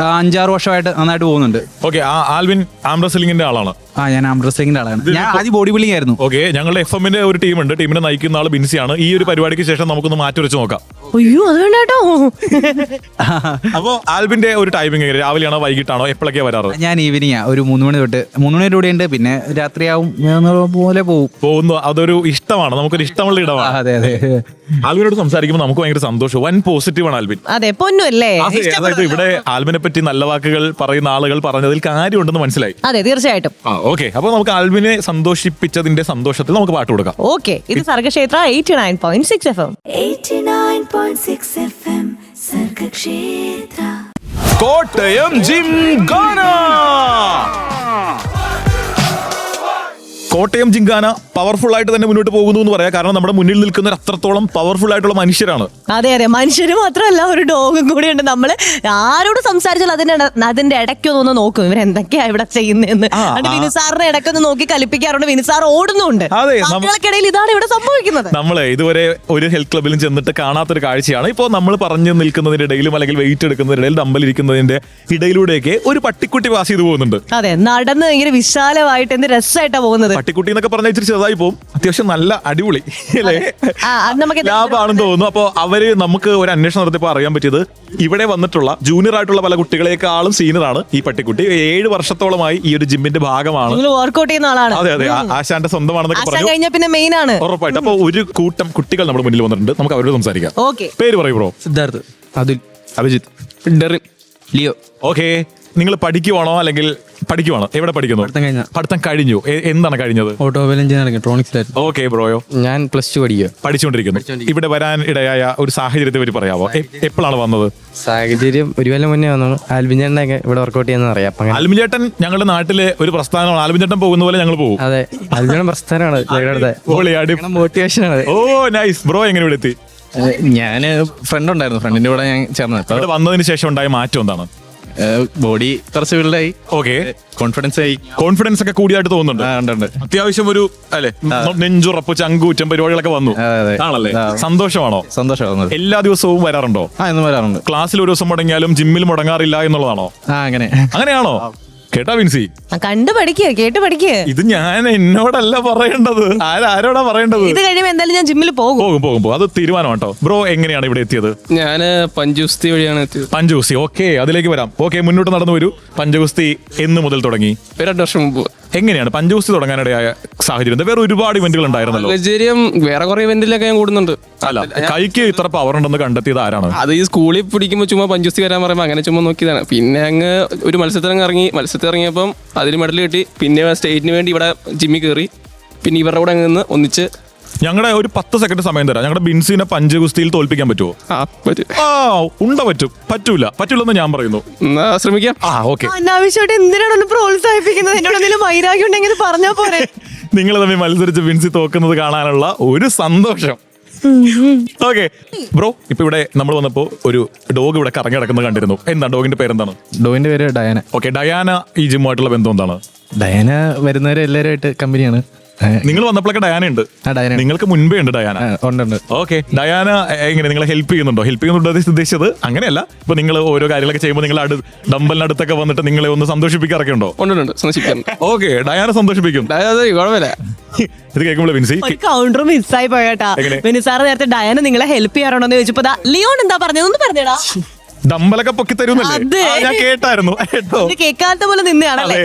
[SPEAKER 7] 5-6 വർഷമായിട്ട് നന്നായിട്ട് പോകുന്നുണ്ട്.
[SPEAKER 2] ഓക്കെ, ആൽവിൻ ആം റെസ്ലിംഗിന്റെ ആളാണ്.
[SPEAKER 7] ഞാൻ ആം റെസ്ലിംഗിന്റെ ആളാണ്. ഞാൻ ആദ്യം ബോഡി ബിൽഡിംഗ് ആയിരുന്നു.
[SPEAKER 2] ഓക്കെ, ഞങ്ങളുടെ FM-ന്റെ ഒരു ടീമുണ്ട്. ടീമിനെ നയിക്കുന്ന ആൾ ബിൻസിയാണ്. ഈ ഒരു പരിപാടിക്ക് ശേഷം നമുക്കൊന്ന് മാറ്റി വെച്ച് നോക്കാം.
[SPEAKER 3] അയ്യോ, അത് വേണ്ട കേട്ടോ.
[SPEAKER 2] അപ്പോ ആൽബിന്റെ ഒരു ടൈമിംഗ് എങ്ങനെ, രാവിലെയാണോ വൈകിട്ടാണോ, എപ്പോഴൊക്കെ വരാറ്?
[SPEAKER 7] ഞാൻ ഈവനിങ്ങാ, ഒരു 3 മണി തൊട്ട് 3 മണി കൂടെ ഉണ്ട്. പിന്നെ രാത്രിയാവും പോലെ
[SPEAKER 2] പോകുന്നു. അതൊരു ഇഷ്ടമാണ്, നമുക്കൊരു ഇഷ്ടമുള്ള ഇടമാണ്.
[SPEAKER 7] അതെ അതെ.
[SPEAKER 2] ആൽബിനോട് സംസാരിക്കുമ്പോൾ നമുക്ക് ഭയങ്കര സന്തോഷം. വൻ പോസിറ്റീവ് ആണ് ആൽബിൻ.
[SPEAKER 3] അതെ, പൊന്നു അല്ലേ?
[SPEAKER 2] അതായത് ഇവിടെ ആൽബിനെ പറ്റി നല്ല വാക്കുകൾ പറയുന്ന ആളുകൾ പറഞ്ഞതിൽ കാര്യമുണ്ടെന്ന് മനസ്സിലായി.
[SPEAKER 3] അതെ, തീർച്ചയായിട്ടും.
[SPEAKER 2] ഓക്കെ, അപ്പൊ നമുക്ക് ആൽബിനെ സന്തോഷിപ്പിച്ചതിന്റെ സന്തോഷത്തിൽ നമുക്ക് പാട്ട് കൊടുക്കാം.
[SPEAKER 3] ഓക്കെ, ഇത് Sargakshetra 89.6 FM.
[SPEAKER 1] 89.6 FM Sargakshetra.
[SPEAKER 2] Kottayam gymkhana. Kottayam gymkhana powerful ആയിട്ട് തന്നെ മുന്നോട്ട് പോകുന്നു എന്ന് പറയാം. കാരണം നമ്മുടെ മുന്നിൽ നിൽക്കുന്നവർ അത്രത്തോളം പവർഫുൾ ആയിട്ടുള്ള മനുഷ്യരാണ്.
[SPEAKER 3] അതെ അതെ, മനുഷ്യര് മാത്രമല്ല, ഒരു ഡോഗും കൂടി ഉണ്ട്. നമ്മള് ആരോട് സംസാരിച്ചാൽ അതിന്റെ ഇടയ്ക്കൊന്ന് നോക്കും, ഇവരെന്തൊക്കെയാ ഇവിടെ ചെയ്യുന്നതെന്ന്. വിനുസാറിന്റെ ഇടയ്ക്കൊന്ന് നോക്കി കലിപ്പിക്കാറുണ്ട്. വിനുസാർ ഓടുന്നുണ്ട്. മക്കൾക്കിടയിൽ ഇതാണ് ഇവിടെ സംഭവിക്കുന്നത്.
[SPEAKER 2] നമ്മള് ഇതുവരെ ഒരു ഹെൽത്ത് ക്ലബിലും ചെന്നിട്ട് കാണാത്തൊരു കാഴ്ചയാണ്. ഇപ്പോൾ നമ്മൾ പറഞ്ഞു നിൽക്കുന്നതിന്റെ ഇടയിലും അല്ലെങ്കിൽ വെയിറ്റ് എടുക്കുന്നതിന്റെ ഇടയിൽ ഡമ്പലിരിക്കുന്നതിന്റെ ഇടയിലൂടെയൊക്കെ ഒരു പട്ടിക്കുട്ടി പാസ് ചെയ്തു പോകുന്നുണ്ട്.
[SPEAKER 3] അതെ, നടന്ന് ഇങ്ങനെ വിശാലമായിട്ട് എന്ത് രസമായിട്ടാ പോകുന്നത്.
[SPEAKER 2] പട്ടിക്കുട്ടി എന്നൊക്കെ പറഞ്ഞാൽ ഇച്ചിരി ചെറുതായി പോകും, അത്യാവശ്യം നല്ല അടിപൊളി ലാഭാണെന്ന് തോന്നുന്നു. അപ്പോൾ അവര് നമുക്ക് ഒരു അന്വേഷണം നടത്തിയപ്പോൾ അറിയാൻ പറ്റിയത് ഇവിടെ വന്നിട്ടുള്ള ജൂനിയർ ആയിട്ടുള്ള പല കുട്ടികളെക്കാളും സീനിയറാണ് ഈ പട്ടിക്കുട്ടി. 7 വർഷത്തോളമായി ഈ ഒരു ജിമ്മിന്റെ ഭാഗമാണ്,
[SPEAKER 3] വർക്ക്ഔട്ട് ചെയ്യുന്ന ആളാണ്.
[SPEAKER 2] അതെ അതെ, ആശാന്റെ സ്വന്തമാണെന്നൊക്കെ പറഞ്ഞു.
[SPEAKER 3] പിന്നെ മെയിൻ ആണ്
[SPEAKER 2] ഉറപ്പായിട്ട്. അപ്പൊ ഒരു കൂട്ടം കുട്ടികൾ നമ്മുടെ മുന്നിൽ വന്നിട്ടുണ്ട്, നമുക്ക് അവരോട് സംസാരിക്കാം.
[SPEAKER 3] ഓക്കെ,
[SPEAKER 2] പേര് പറയൂ bro.
[SPEAKER 7] Siddharth, Atul,
[SPEAKER 2] Abhijith,
[SPEAKER 7] Darryl, Leo.
[SPEAKER 2] Okay, നിങ്ങൾ പഠിക്കുവാണോ അല്ലെങ്കിൽ പഠിക്കുവാണോ? എവിടെ പഠിക്കുന്നു? പഠിത്തം കഴിഞ്ഞു. എന്താണ് കഴിഞ്ഞത്?
[SPEAKER 7] Automobile engineering, electronics.
[SPEAKER 2] ഓക്കെ ബ്രോയോ?
[SPEAKER 7] ഞാൻ +2
[SPEAKER 2] പഠിച്ചുകൊണ്ടിരിക്കുന്നു. ഇവിടെ വരാൻ ഇടയായ ഒരു സാഹചര്യത്തെ പറ്റി പറയാമോ? എപ്പോഴാണ് വന്നത്?
[SPEAKER 8] സാഹചര്യം ഒരു കൊല്ലം മുന്നേ വന്നു. ആൽബിൻ ചേട്ടനൊക്കെ ഇവിടെ വർക്ക്ഔട്ട് ചെയ്യുന്ന അറിയാം.
[SPEAKER 2] ആൽബിൻ ചേട്ടൻ ഞങ്ങളുടെ നാട്ടിലെ ഒരു പ്രസ്ഥാനമാണ്. ആൽബിൻ ചേട്ടൻ പോകുന്ന പോലെ ഞങ്ങൾ പോകും.
[SPEAKER 8] അതെ, ആൽബിൻ പ്രസ്ഥാനമാണ്, മോട്ടിവേഷൻ ആണ്.
[SPEAKER 2] ഓ നൈസ്. ബ്രോ എങ്ങനെ ഇവിടെ എത്തി?
[SPEAKER 8] ഞാന് ഫ്രണ്ട് ഉണ്ടായിരുന്നു, ഫ്രണ്ടിന്റെ കൂടെ ഞാൻ ചേർന്നത്.
[SPEAKER 2] ഇവിടെ വന്നതിന് ശേഷം ഉണ്ടായ മാറ്റം എന്താണ്?
[SPEAKER 8] ബോഡി കുറച്ച് ബിൽഡായി.
[SPEAKER 2] ഓക്കെ,
[SPEAKER 8] കോൺഫിഡൻസ് ആയി.
[SPEAKER 2] കോൺഫിഡൻസ് ഒക്കെ കൂടിയായിട്ട് തോന്നുന്നുണ്ട്. അത്യാവശ്യം ഒരു അല്ലെ നെഞ്ചുറപ്പ് ചങ്കൂറ്റം പരിപാടികളൊക്കെ വന്നു ആണല്ലേ? സന്തോഷമാണോ?
[SPEAKER 8] സന്തോഷമാണ്.
[SPEAKER 2] എല്ലാ ദിവസവും വരാറുണ്ടോ?
[SPEAKER 8] എന്നും വരാറുണ്ട്.
[SPEAKER 2] ക്ലാസ്സിൽ ഒരു ദിവസം മുടങ്ങിയാലും ജിമ്മിൽ മുടങ്ങാറില്ല എന്നുള്ളതാണോ?
[SPEAKER 8] അങ്ങനെ
[SPEAKER 2] അങ്ങനെയാണോ? കേട്ടാ വിൻസി?
[SPEAKER 3] കണ്ടു പഠിക്കുക, കേട്ട് പഠിക്കുക.
[SPEAKER 2] ഇത് ഞാൻ എന്നോടല്ല പറയേണ്ടത്, ആരോടാ പറയേണ്ടത്?
[SPEAKER 3] ഇത് കഴിയുമ്പോ എന്തായാലും ഞാൻ ജിമ്മിൽ പോകും.
[SPEAKER 2] പോകും. അത് തീരുമാനം കേട്ടോ. ബ്രോ എങ്ങനെയാണ് ഇവിടെ എത്തിയത്?
[SPEAKER 9] ഞാന് പഞ്ചുസ്തി വഴിയാണ് എത്തിയത്.
[SPEAKER 2] പഞ്ചഗുസ്തി, ഓക്കെ, അതിലേക്ക് വരാം. ഓക്കെ, മുന്നോട്ട് നടന്നു വരൂ. പഞ്ചഗുസ്തി എന്ന് മുതൽ തുടങ്ങി?
[SPEAKER 9] 2 വർഷം മുമ്പ്.
[SPEAKER 2] എങ്ങനെയാണ് പഞ്ചഗുസ്തി തുടങ്ങാനിടയായ സാഹചര്യം? വേറെ ഒരുപാട് ഇവന്റുകൾ ഉണ്ടായിരുന്നല്ലോ.
[SPEAKER 9] സാഹചര്യം വേറെ കുറെ ഇവന്റിലൊക്കെ ഞാൻ കൂടുന്നുണ്ട്.
[SPEAKER 2] അല്ല, കൈക്ക് ഇത്ര പവർ ഉണ്ടെന്ന് കണ്ടെത്തിയത് ആരാണ്?
[SPEAKER 9] അത് ഈ സ്കൂളിൽ പിടിക്കുമ്പോൾ ചുമ്മാ പഞ്ചുസ്തി വരാൻ പറയുമ്പോൾ അങ്ങനെ ചുമ്മാ നോക്കിയതാണ്. പിന്നെ അങ്ങ് ഒരു മത്സരത്തിൽ ഇറങ്ങിയപ്പം അതിൽ മെഡൽ കിട്ടി. പിന്നെ സ്റ്റേറ്റിന് വേണ്ടി ഇവിടെ ജിമ്മിൽ കയറി. പിന്നെ ഇവരുടെ കൂടെ അങ്ങ് നിന്ന് ഒന്നിച്ച്.
[SPEAKER 2] ഞങ്ങളുടെ ഒരു 10 സെക്കൻഡ് സമയം തരാം. ഞങ്ങളുടെ ബിൻസിനെ പഞ്ചഗുസ്തിയിൽ തോൽപ്പിക്കാൻ പറ്റുമോ? പറ്റൂലെന്ന് ഞാൻ പറയുന്നു.
[SPEAKER 9] ശ്രമിക്കാം.
[SPEAKER 2] ഓക്കെ.
[SPEAKER 3] അനാവശ്യമായിട്ട് എന്തിനാണ് പ്രോത്സാഹിപ്പിക്കുന്നത്? എന്നോട് എന്തെങ്കിലും വൈരാഗ്യം ഉണ്ടെങ്കിൽ പറഞ്ഞാൽ പോരെ.
[SPEAKER 2] നിങ്ങൾ തമ്മിൽ മത്സരിച്ച് ബിൻസി തോക്കുന്നത് കാണാനുള്ള ഒരു സന്തോഷം. ഓക്കെ ബ്രോ, ഇപ്പൊ ഇവിടെ നമ്മൾ വന്നപ്പോ ഒരു ഡോഗ് ഇവിടെ കറങ്ങി കിടക്കുന്നത് കണ്ടിരുന്നു. എന്താ ഡോഗിന്റെ പേരെന്താണ്?
[SPEAKER 8] ഡോഗിന്റെ പേര് ഡയാന.
[SPEAKER 2] ഓക്കെ, ഡയാന ഈ ജിമ്മുമായിട്ടുള്ള ബന്ധം എന്താണ്?
[SPEAKER 8] ഡയാന വരുന്നവരെ എല്ലാവരുമായിട്ട് കമ്പനിയാണ്.
[SPEAKER 2] നിങ്ങൾ വന്നപ്പോഴൊക്കെ ഡയാന ഉണ്ട്?
[SPEAKER 8] ഡയാന
[SPEAKER 2] നിങ്ങൾക്ക് മുൻപേ ഉണ്ട് ഡയാന?
[SPEAKER 8] ഉണ്ട്.
[SPEAKER 2] ഓക്കെ, ഡയാന എങ്ങനെ നിങ്ങളെ ഹെൽപ്പ് ചെയ്യുന്നുണ്ടോ? ഹെൽപ്പ് ചെയ്യുന്നുണ്ടോ ഉദ്ദേശിച്ചത് അങ്ങനെയല്ല. ഇപ്പൊ നിങ്ങൾ ഓരോ കാര്യങ്ങളൊക്കെ ചെയ്യുമ്പോൾ നിങ്ങൾ ഡമ്പലിനടുത്തൊക്കെ വന്നിട്ട് നിങ്ങളെ ഒന്ന് സന്തോഷിപ്പിക്കാറൊക്കെ ഉണ്ടോ?
[SPEAKER 9] ഉണ്ട്, സന്തോഷിപ്പിക്കാം.
[SPEAKER 2] Okay, Diana സന്തോഷിപ്പിക്കും.
[SPEAKER 9] കുഴപ്പമില്ല.
[SPEAKER 2] ഇത് കേൾക്കുമ്പോൾ വിൻസി
[SPEAKER 3] കൗണ്ടർ മിസ്സായി പോയേട്ടാ. വിനി സാറ് നേരത്തെ ഡയാന നിങ്ങളെ ഹെൽപ്പ് ചെയ്യാറുണ്ടോ എന്ന് ചോദിച്ചപ്പോ ലിയോൺ എന്താ പറഞ്ഞതെന്ന് പറഞ്ഞേടാ.
[SPEAKER 2] ഡമ്പലൊക്കെ പൊക്കി തരുന്നല്ലേ? ഞാൻ കേട്ടായിരുന്നു കേട്ടോ.
[SPEAKER 3] കേൾക്കാത്ത പോലെ നിന്നെയാണല്ലേ?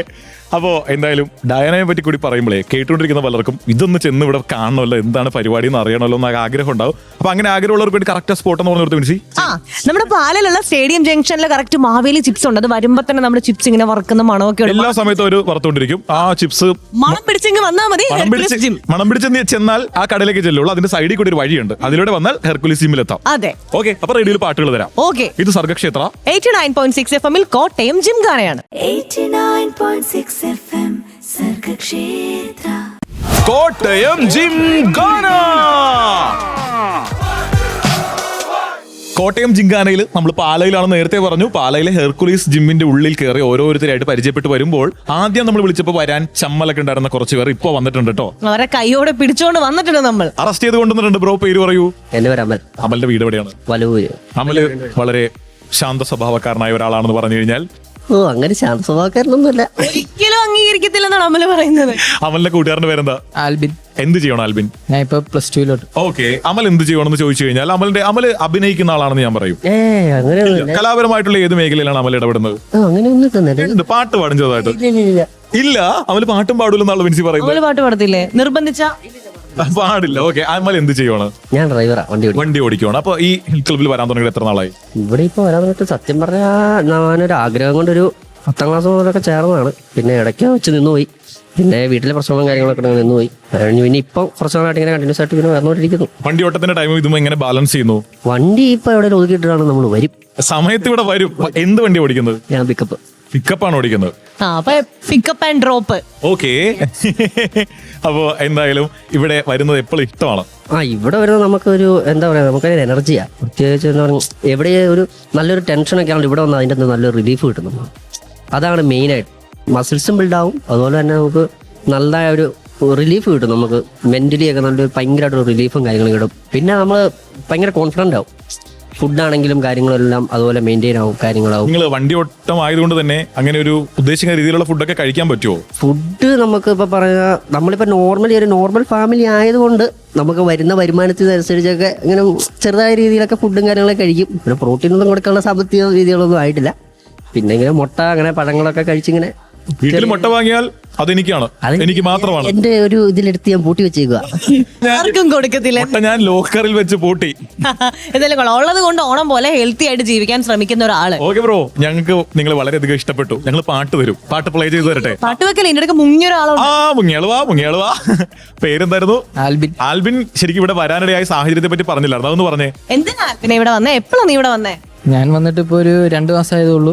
[SPEAKER 2] അപ്പോ എന്തായാലും ഡയാനയെ പറ്റി കൂടി പറയുമ്പോഴേ കേട്ടുകൊണ്ടിരിക്കുന്ന പലർക്കും ഇതൊന്ന് ചെന്ന് ഇവിടെ കാണണമല്ലോ, എന്താണ് പരിപാടി എന്ന് അറിയണമല്ലോ എന്ന് ആഗ്രഹം ഉണ്ടാവും. അപ്പൊ അങ്ങനെ ആഗ്രഹമുള്ളവർക്ക് വേണ്ടി കറക്റ്റ് സ്പോട്ട് എന്ന് പറഞ്ഞു വിൻസി.
[SPEAKER 3] നമ്മുടെ പാലയിലുള്ള സ്റ്റേഡിയം ജംഗ്ഷനിലെ കറക്റ്റ് മാവേലി ചിപ്സ് ഉണ്ട്. അത് വരുമ്പോ തന്നെ നമ്മുടെ ചിപ്സ് ഇങ്ങനെ വറക്കുന്ന മണമൊക്കെ
[SPEAKER 2] എല്ലാ സമയത്തും ഒരു വറുത്തോണ്ടിരിക്കും. ആ ചിപ്സ്
[SPEAKER 3] മണം പിടിച്ചെങ്കിൽ വന്നാൽ മതി.
[SPEAKER 2] മണം പിടിച്ച് ചെന്നാൽ ആ കടയിലേക്ക് ചെല്ലുള്ളൂ. അതിന്റെ സൈഡിൽ കൂടി ഒരു വഴിയുണ്ട്, അതിലൂടെ വന്നാൽ ഹെർക്കുലീസ് ജിമ്മിൽ എത്താം.
[SPEAKER 3] അതെ.
[SPEAKER 2] ഓക്കെ, അപ്പൊ റേഡിയോയിൽ പാട്ടുകൾ തരാം.
[SPEAKER 3] ഓക്കെ,
[SPEAKER 2] ഇത് സർഗക്ഷേത്ര
[SPEAKER 3] 89.6 FM കോട്ടയം ജിംഖാനയാണ്.
[SPEAKER 1] 89.6 FM സർഗക്ഷേത്ര
[SPEAKER 2] കോട്ടയം ജിംഖാന. കോട്ടയം ജിംഖാനയിൽ നമ്മൾ പാലയിലാണെന്ന് നേരത്തെ പറഞ്ഞു. പാലയിലെ ഹെർക്കുലീസ് ജിമ്മിന്റെ ഉള്ളിൽ കയറി ഓരോരുത്തരായിട്ട് പരിചയപ്പെട്ട് വരുമ്പോൾ ആദ്യം നമ്മൾ വിളിച്ചപ്പോൾ വരാൻ ചമ്മലൊക്കെ ഉണ്ടായിരുന്ന കുറച്ച് പേർ ഇപ്പൊ വന്നിട്ടുണ്ട് കേട്ടോ.
[SPEAKER 3] അവരെ കൈയോടെ പിടിച്ചോണ്ട് വന്നിട്ടുണ്ട്. നമ്മൾ
[SPEAKER 2] അറസ്റ്റ് ചെയ്ത് കൊണ്ടുവന്നിട്ടുണ്ട്. ബ്രോ പേര് പറയൂ.
[SPEAKER 4] എന്റെ പേര് അമൽ.
[SPEAKER 2] അമലിന്റെ വീട് എവിടെയാണ്?
[SPEAKER 4] വലവൂര്.
[SPEAKER 2] അമല് വളരെ ശാന്ത സ്വഭാവക്കാരനായ ഒരാളാണെന്ന് പറഞ്ഞു കഴിഞ്ഞാൽ
[SPEAKER 4] അങ്ങനെ ശാന്ത സ്വഭാവക്കാരനൊന്നുമില്ല.
[SPEAKER 3] ഒരിക്കലും അംഗീകരിക്കത്തില്ലെന്നാണ് അമല് പറയുന്നത്.
[SPEAKER 2] അമലിന്റെ കൂട്ടുകാരന്റെ പേരെന്താ?
[SPEAKER 8] ആൽബിൻ.
[SPEAKER 2] എന്ത് ചെയ്യണം ആൽബിൻ?
[SPEAKER 8] ഞാൻ ഇപ്പൊ +2
[SPEAKER 2] ഓക്കെ, അമൽ എന്ത് ചെയ്യണമെന്ന് ചോദിച്ചു കഴിഞ്ഞാൽ അമല് അഭിനയിക്കുന്ന ആളാണെന്ന് ഞാൻ പറയും.
[SPEAKER 4] അങ്ങനെയൊന്നുമില്ല.
[SPEAKER 2] കലാപരമായിട്ടുള്ള ഏത് മേഖലയിലാണ് അമൽ ഇടപെടുന്നത്?
[SPEAKER 4] അങ്ങനെയൊന്നും
[SPEAKER 2] പാട്ട് പാടും ചെറുതായിട്ട്? ഇല്ല, അമല് പാട്ടും പാടൂലെന്നാണ് വിൻസി പറയുന്നത്.
[SPEAKER 3] അമല് പാട്ട് പാടത്തില്ലേ? നിർബന്ധിച്ച
[SPEAKER 2] പാടില്ല. ഓക്കെ, അമൽ എന്ത് ചെയ്യണം?
[SPEAKER 4] ഞാൻ ഡ്രൈവറാ, വണ്ടി
[SPEAKER 2] ഓടിക്കുവാണ്. അപ്പൊ ഈ ഹെൽത്ത് ക്ലബ്ബിൽ വരാൻ തുടങ്ങിയത് എത്ര നാളായി?
[SPEAKER 4] ഇവിടെ ഇപ്പൊ വരാൻ പറ്റും. സത്യം പറഞ്ഞാൽ ഞാനൊരു ആഗ്രഹം കൊണ്ടൊരു 10ാം ക്ലാസ് മുതലൊക്കെ ചേർന്നതാണ്. പിന്നെ ഇടയ്ക്ക് വെച്ച് നിന്നുപോയി. പിന്നെ വീട്ടിലെ പ്രശ്നങ്ങളും കാര്യങ്ങളൊക്കെ നിന്നുപോയി. കഴിഞ്ഞു. പിന്നെ ഇപ്പം കുറച്ച് നാളായിട്ട് ഇങ്ങനെ കണ്ടിന്യൂസ് ആയിട്ട് ഇങ്ങനെ വന്നുകൊണ്ടിരിക്കുന്നു.
[SPEAKER 2] വണ്ടി ഓട്ടത്തിന്റെ ടൈം ഇതും എങ്ങനെ ബാലൻസ് ചെയ്യുന്നു?
[SPEAKER 4] വണ്ടി ഇപ്പൊ എവിടെ ഒതുക്കിയിട്ടാണ് നമ്മൾ വരും.
[SPEAKER 2] സമയത്ത് ഇവിടെ വരും. എന്ത് വണ്ടി ഓടിക്കുന്നത്?
[SPEAKER 4] ഞാൻ
[SPEAKER 2] പിക്കപ്പാണ് ഓടിക്കുന്നത്.
[SPEAKER 3] Pickup and drop.
[SPEAKER 2] ഓക്കെ. അപ്പോ എന്തായാലും ഇവിടെ വരുന്നത് എപ്പോഴും ഇഷ്ടമാണ്.
[SPEAKER 4] ഇവിടെ വരുന്നത് നമുക്കൊരു എന്താ പറയാ, നമുക്കൊരു എനർജിയാ. പ്രത്യേകിച്ച് എന്താ പറയുക, എവിടെ ഒരു നല്ലൊരു ടെൻഷനൊക്കെ ആണെങ്കിൽ ഇവിടെ വന്ന് അതിൻ്റെ അകത്ത് നല്ലൊരു റിലീഫ് കിട്ടുന്നു. അതാണ് മെയിനായിട്ട്. മസിൽസും ബിൽഡാവും, അതുപോലെ തന്നെ നമുക്ക് നല്ല ഒരു റിലീഫ് കിട്ടും. നമുക്ക് മെന്റലി ഒക്കെ നല്ലൊരു ഭയങ്കരമായിട്ടൊരു റിലീഫും കാര്യങ്ങളും കിട്ടും. പിന്നെ നമ്മൾ ഭയങ്കര കോൺഫിഡൻ്റ് ആവും. ഫുഡാണെങ്കിലും കാര്യങ്ങളെല്ലാം അതുപോലെ മെയിൻറ്റെയിൻ ആവും, കാര്യങ്ങളാവും.
[SPEAKER 2] നിങ്ങൾ വണ്ടി ഓട്ടം ആയതുകൊണ്ട് തന്നെ അങ്ങനെ ഒരു ഉദ്ദേശിക്കുന്ന രീതിയിലുള്ള ഫുഡൊക്കെ കഴിക്കാൻ പറ്റുമോ?
[SPEAKER 4] ഫുഡ് നമുക്ക് ഇപ്പൊ പറഞ്ഞാൽ നമ്മളിപ്പോ നോർമലി ഒരു നോർമൽ ഫാമിലി ആയതുകൊണ്ട് നമുക്ക് വരുന്ന വരുമാനത്തിനനുസരിച്ചൊക്കെ ഇങ്ങനെ ചെറുതായ രീതിയിലൊക്കെ ഫുഡും കാര്യങ്ങളൊക്കെ കഴിക്കും. പിന്നെ പ്രോട്ടീൻ ഒന്നും കൊടുക്കാനുള്ള സാമ്പത്തിക രീതികളൊന്നും ആയിട്ടില്ല. പിന്നെ ഇങ്ങനെ മുട്ട അങ്ങനെ പഴങ്ങളൊക്കെ കഴിച്ചിങ്ങനെ.
[SPEAKER 2] വീട്ടിൽ മുട്ട വാങ്ങിയാൽ അതെനിക്കാണ്, എനിക്ക് മാത്രമാണ്.
[SPEAKER 4] എന്റെ ഒരു ഇതിലെടുത്ത് ഞാൻ പൂട്ടി വെച്ചേക്കുക.
[SPEAKER 3] ആർക്കും കൊടുക്കത്തില്ല.
[SPEAKER 2] മുട്ട ഞാൻ ലോക്കറിൽ വെച്ച് പൂട്ടി.
[SPEAKER 3] എന്തായാലും ഉള്ളത് കൊണ്ട് ഓണം പോലെ ഹെൽത്തി ആയിട്ട് ജീവിക്കാൻ ശ്രമിക്കുന്ന ഒരാള്.
[SPEAKER 2] ഓക്കെ ബ്രോ, ഞങ്ങൾക്ക് നിങ്ങൾ വളരെയധികം ഇഷ്ടപ്പെട്ടു. ഞങ്ങൾ പാട്ട് തരും. പാട്ട് പ്ലേ ചെയ്ത് തരട്ടെ?
[SPEAKER 3] പാട്ട് വെക്കല്ലേ? ഇതിന്റെ ഇടയ്ക്ക് മുങ്ങിയ ഒരാളോ?
[SPEAKER 2] മുങ്ങിയാളുവാ. പേരെന്തായിരുന്നു?
[SPEAKER 8] ആൽബിൻ.
[SPEAKER 2] ആൽബിൻ ശരിക്കും ഇവിടെ വരാനിടയായ സാഹചര്യത്തെ പറ്റി പറഞ്ഞില്ലായിരുന്നു, അതൊന്ന് പറഞ്ഞേ.
[SPEAKER 3] എന്തിനാ പിന്നെ ഇവിടെ വന്നേ? എപ്പോഴാണ് നീ ഇവിടെ വന്നേ?
[SPEAKER 8] ഞാൻ വന്നിട്ട് ഇപ്പൊ ഒരു 2 മാസമായതേ ഉള്ളൂ.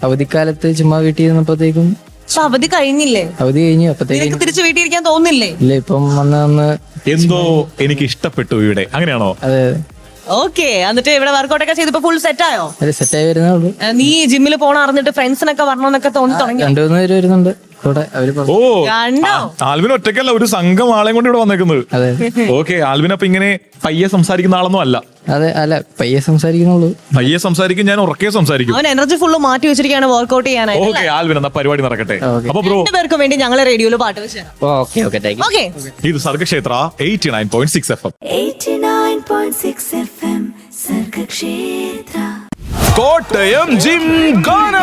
[SPEAKER 8] അവധിക്കാലത്ത് ചുമ്മാ വീട്ടിൽ ഇരുന്നപ്പോഴത്തേക്കും.
[SPEAKER 3] അവധി കഴിഞ്ഞില്ലേ?
[SPEAKER 8] അവധി കഴിഞ്ഞു. അപ്പത്തേക്കും
[SPEAKER 3] തിരിച്ചു വീട്ടിൽ ഇരിക്കാൻ തോന്നില്ലേ?
[SPEAKER 8] ഇല്ല, ഇപ്പം വന്ന്
[SPEAKER 2] എന്തോ എനിക്ക് ഇഷ്ടപ്പെട്ടു ഇവിടെ, അങ്ങനെയാണോ?
[SPEAKER 8] അതെ.
[SPEAKER 3] ഓക്കെ, എന്നിട്ട് ഇവിടെ വർക്കൗട്ടൊക്കെ ചെയ്തപ്പോ ഫുൾ സെറ്റ് ആയോ?
[SPEAKER 8] സെറ്റായി വരുന്നേ ഉള്ളൂ.
[SPEAKER 3] നീ ജിമ്മിൽ പോണ അറിഞ്ഞിട്ട് ഫ്രണ്ട്സിനൊക്കെ വരണമെന്നൊക്കെ തോന്നി തുടങ്ങി?
[SPEAKER 8] 2-3 പേര് വരുന്നുണ്ട്. കൂടെ അവര്
[SPEAKER 2] ഓ
[SPEAKER 3] കണ്ടോ?
[SPEAKER 2] ആൽവിൻ ഒറ്റയ്ക്കല്ല, ഒരു സംഘം ആളെയും കൊണ്ട് ഇവിടെ വന്നേക്കുന്നത്.
[SPEAKER 8] അതെ
[SPEAKER 2] ഓക്കെ, ആൽവിൻ അപ്പൊ ഇങ്ങനെ പയ്യെ സംസാരിക്കുന്ന ആളൊന്നും അല്ല.
[SPEAKER 8] അതെ അല്ല പയ്യെ സംസാരിക്കുന്നുള്ളൂ.
[SPEAKER 2] പയ്യെ സംസാരിക്കും, ഞാൻ ഉറക്കെ സംസാരിക്കും.
[SPEAKER 3] അവൻ എനർജി ഫുള്ള് മാറ്റി വെച്ചിരിക്കുകയാണ് വർക്ക്ഔട്ട് ചെയ്യാനായിട്ട്.
[SPEAKER 2] ഓക്കെ ആൽവിൻ, എന്നാ പരിപാടി നടക്കട്ടെ.
[SPEAKER 8] Okay.
[SPEAKER 2] അപ്പൊ ബ്രോ,
[SPEAKER 3] രണ്ടുപേർക്കും വേണ്ടി ഞങ്ങളെ റേഡിയോയിൽ പാട്ട് വെച്ച് തരാം.
[SPEAKER 8] Okay okay thank U.
[SPEAKER 3] Okay,
[SPEAKER 2] ഇത് സർഗക്ഷേത്ര 89.6 FM.
[SPEAKER 1] 89.6 FM സർഗക്ഷേത്ര.
[SPEAKER 2] കോട്ടയം ജിംഖാന.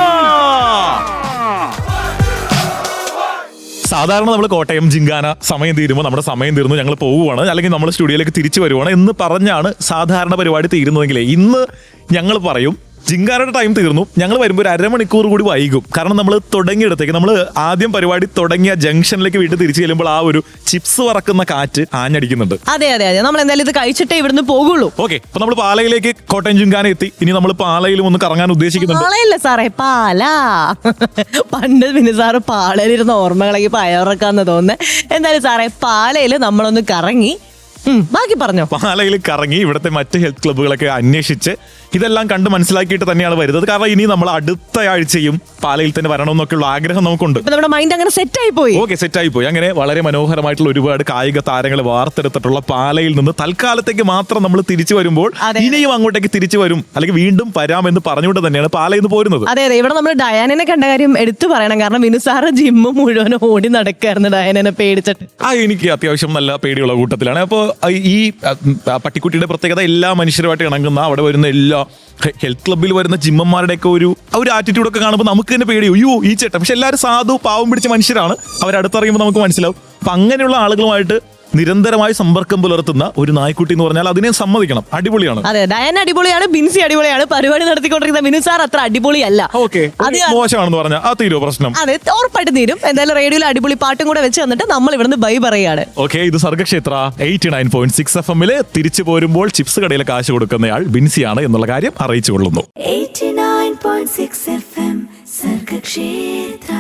[SPEAKER 2] സാധാരണ നമ്മൾ കോട്ടയം ജിംഖാന സമയം തീരുമ്പോൾ നമ്മുടെ സമയം തീർന്നു, ഞങ്ങൾ പോവുകയാണ്, അല്ലെങ്കിൽ നമ്മൾ സ്റ്റുഡിയോയിലേക്ക് തിരിച്ചു വരുവാണ് എന്ന് പറഞ്ഞാണ് സാധാരണ പരിപാടി തീരുന്നതെങ്കിലേ ഇന്ന് ഞങ്ങൾ പറയും ജിംഖാനയുടെ ടൈം തീർന്നു, ഞങ്ങൾ വരുമ്പോൾ ഒരു അരമണിക്കൂർ കൂടി വൈകും. കാരണം നമ്മൾ തുടങ്ങിയിടത്തേക്ക്, നമ്മൾ ആദ്യം പരിപാടി തുടങ്ങിയ ജംഗ്ഷനിലേക്ക് വീട്ടിൽ തിരിച്ചു ചെല്ലുമ്പോൾ ആ ഒരു ചിപ്സ് വറക്കുന്ന കാറ്റ് ആഞ്ഞടിക്കുന്നുണ്ട്.
[SPEAKER 3] അതെ അതെ അതെ, നമ്മൾ എന്തായാലും ഇത് കഴിച്ചിട്ടേ ഇവിടുന്ന് പോകുള്ളൂ.
[SPEAKER 2] ഓക്കെ, അപ്പൊ നമ്മൾ പാലയിലേക്ക് കോട്ടയം ജിംഖാന എത്തി. ഇനി നമ്മൾ പാലയിലും ഒന്ന് കറങ്ങാൻ ഉദ്ദേശിക്കുന്നുണ്ട്.
[SPEAKER 3] പാളയല്ല സാറേ, പാല. പണ്ട് പിന്നെ സാറ് പാലയിലിരുന്ന ഓർമ്മകളൊക്കെ പയറക്കാന്ന് തോന്നുന്നത്. എന്തായാലും സാറേ പാലയിൽ നമ്മളൊന്ന് കറങ്ങി, ബാക്കി പറഞ്ഞോ.
[SPEAKER 2] പാലയിൽ കറങ്ങി ഇവിടുത്തെ മറ്റ് ഹെൽത്ത് ക്ലബ്ബുകളൊക്കെ അന്വേഷിച്ച് ഇതെല്ലാം കണ്ട് മനസ്സിലാക്കിയിട്ട് തന്നെയാണ് വരുന്നത്. കാരണം ഇനി നമ്മൾ അടുത്ത ആഴ്ചയും പാലയിൽ തന്നെ വരണമെന്നൊക്കെയുള്ള ആഗ്രഹം നമുക്കുണ്ട്.
[SPEAKER 3] ഇപ്പൊ നമ്മുടെ മൈൻഡ് അങ്ങനെ സെറ്റ് ആയി പോയി.
[SPEAKER 2] ഓക്കെ, സെറ്റായി പോയി. അങ്ങനെ വളരെ മനോഹരമായിട്ടുള്ള ഒരുപാട് കായിക താരങ്ങളെ വാർത്തെടുത്തിട്ടുള്ള പാലയിൽ നിന്ന് തൽക്കാലത്തേക്ക് മാത്രം നമ്മൾ തിരിച്ചു വരുമ്പോൾ ഇനിയും അങ്ങോട്ടേക്ക് തിരിച്ചു വരും, അല്ലെങ്കിൽ വീണ്ടും വരാമെന്ന് പറഞ്ഞുകൊണ്ട് തന്നെയാണ് പാലയിൽ നിന്ന് പോരുന്നത്.
[SPEAKER 3] അതെ അതെ, ഇവിടെ നമ്മൾ ഡയാനെ കണ്ട കാര്യം എടുത്തു പറയണം. കാരണം വിനു സാറ് ജിമ്മ് മുഴുവൻ ഓടി നടക്കായിരുന്നു ഡയാനെ പേടിച്ചിട്ട്.
[SPEAKER 2] എനിക്ക് അത്യാവശ്യം നല്ല പേടിയുള്ള കൂട്ടത്തിലാണ്. അപ്പോൾ ഈ പട്ടിക്കുട്ടിയുടെ പ്രത്യേകത എല്ലാ മനുഷ്യരുമായിട്ട് ഇണങ്ങുന്ന, അവിടെ വരുന്ന എല്ലാ ഹെൽത്ത് ക്ലബ്ബിൽ വരുന്ന ജിമ്മന്മാരുടെയൊക്കെ ഒരു ആറ്റിറ്റ്യൂഡൊക്കെ കാണുമ്പോൾ നമുക്ക് തന്നെ പേടി, അയ്യോ ഈ ചേട്ടൻ. പക്ഷെ എല്ലാവരും സാധു പാവം പിടിച്ച മനുഷ്യരാണ്, അവരടുത്തറിയുമ്പോൾ നമുക്ക് മനസ്സിലാവും. അപ്പൊ അങ്ങനെയുള്ള ആളുകളുമായിട്ട് നിരന്തരമായി സമ്പർക്കം പുലർത്തുന്ന ഒരു നായ്ക്കുട്ടി എന്ന് പറഞ്ഞാൽ അതിനെ സമ്മതിക്കണം, അടിപൊളിയാണ്.
[SPEAKER 3] അതെ, ഡയൻ അടിപൊളിയാണ്, ബിൻസി അടിപൊളിയാണ്. പരിപാടി നടത്തിക്കൊണ്ടിരിക്കുന്ന വിനു സാർ അത്ര അടിപൊളിയല്ല.
[SPEAKER 2] ഓക്കെ, മോശമാണെന്ന് പറഞ്ഞാൽ ആ തീരോ പ്രശ്നം?
[SPEAKER 3] അതെ, ഉറപ്പായിട്ട് തീരും. എന്തായാലും റേഡിയോയിൽ അടിപൊളി പാട്ടും കൂടെ വെച്ച് തന്നിട്ട് നമ്മൾ ഇവിടുന്ന് ബൈ പറയാണ്.
[SPEAKER 2] ഓക്കെ, ഇത് സർഗക്ഷേത്ര 89.6 FM തിരിച്ചു പോരുമ്പോൾ ചിപ്സ് കടയിലെ കാശ് കൊടുക്കുന്നയാൾ ബിൻസിയാണ് എന്നുള്ള കാര്യം അറിയിച്ചു കൊള്ളുന്നു.
[SPEAKER 1] 89.6 FM സർഗക്ഷേത്ര.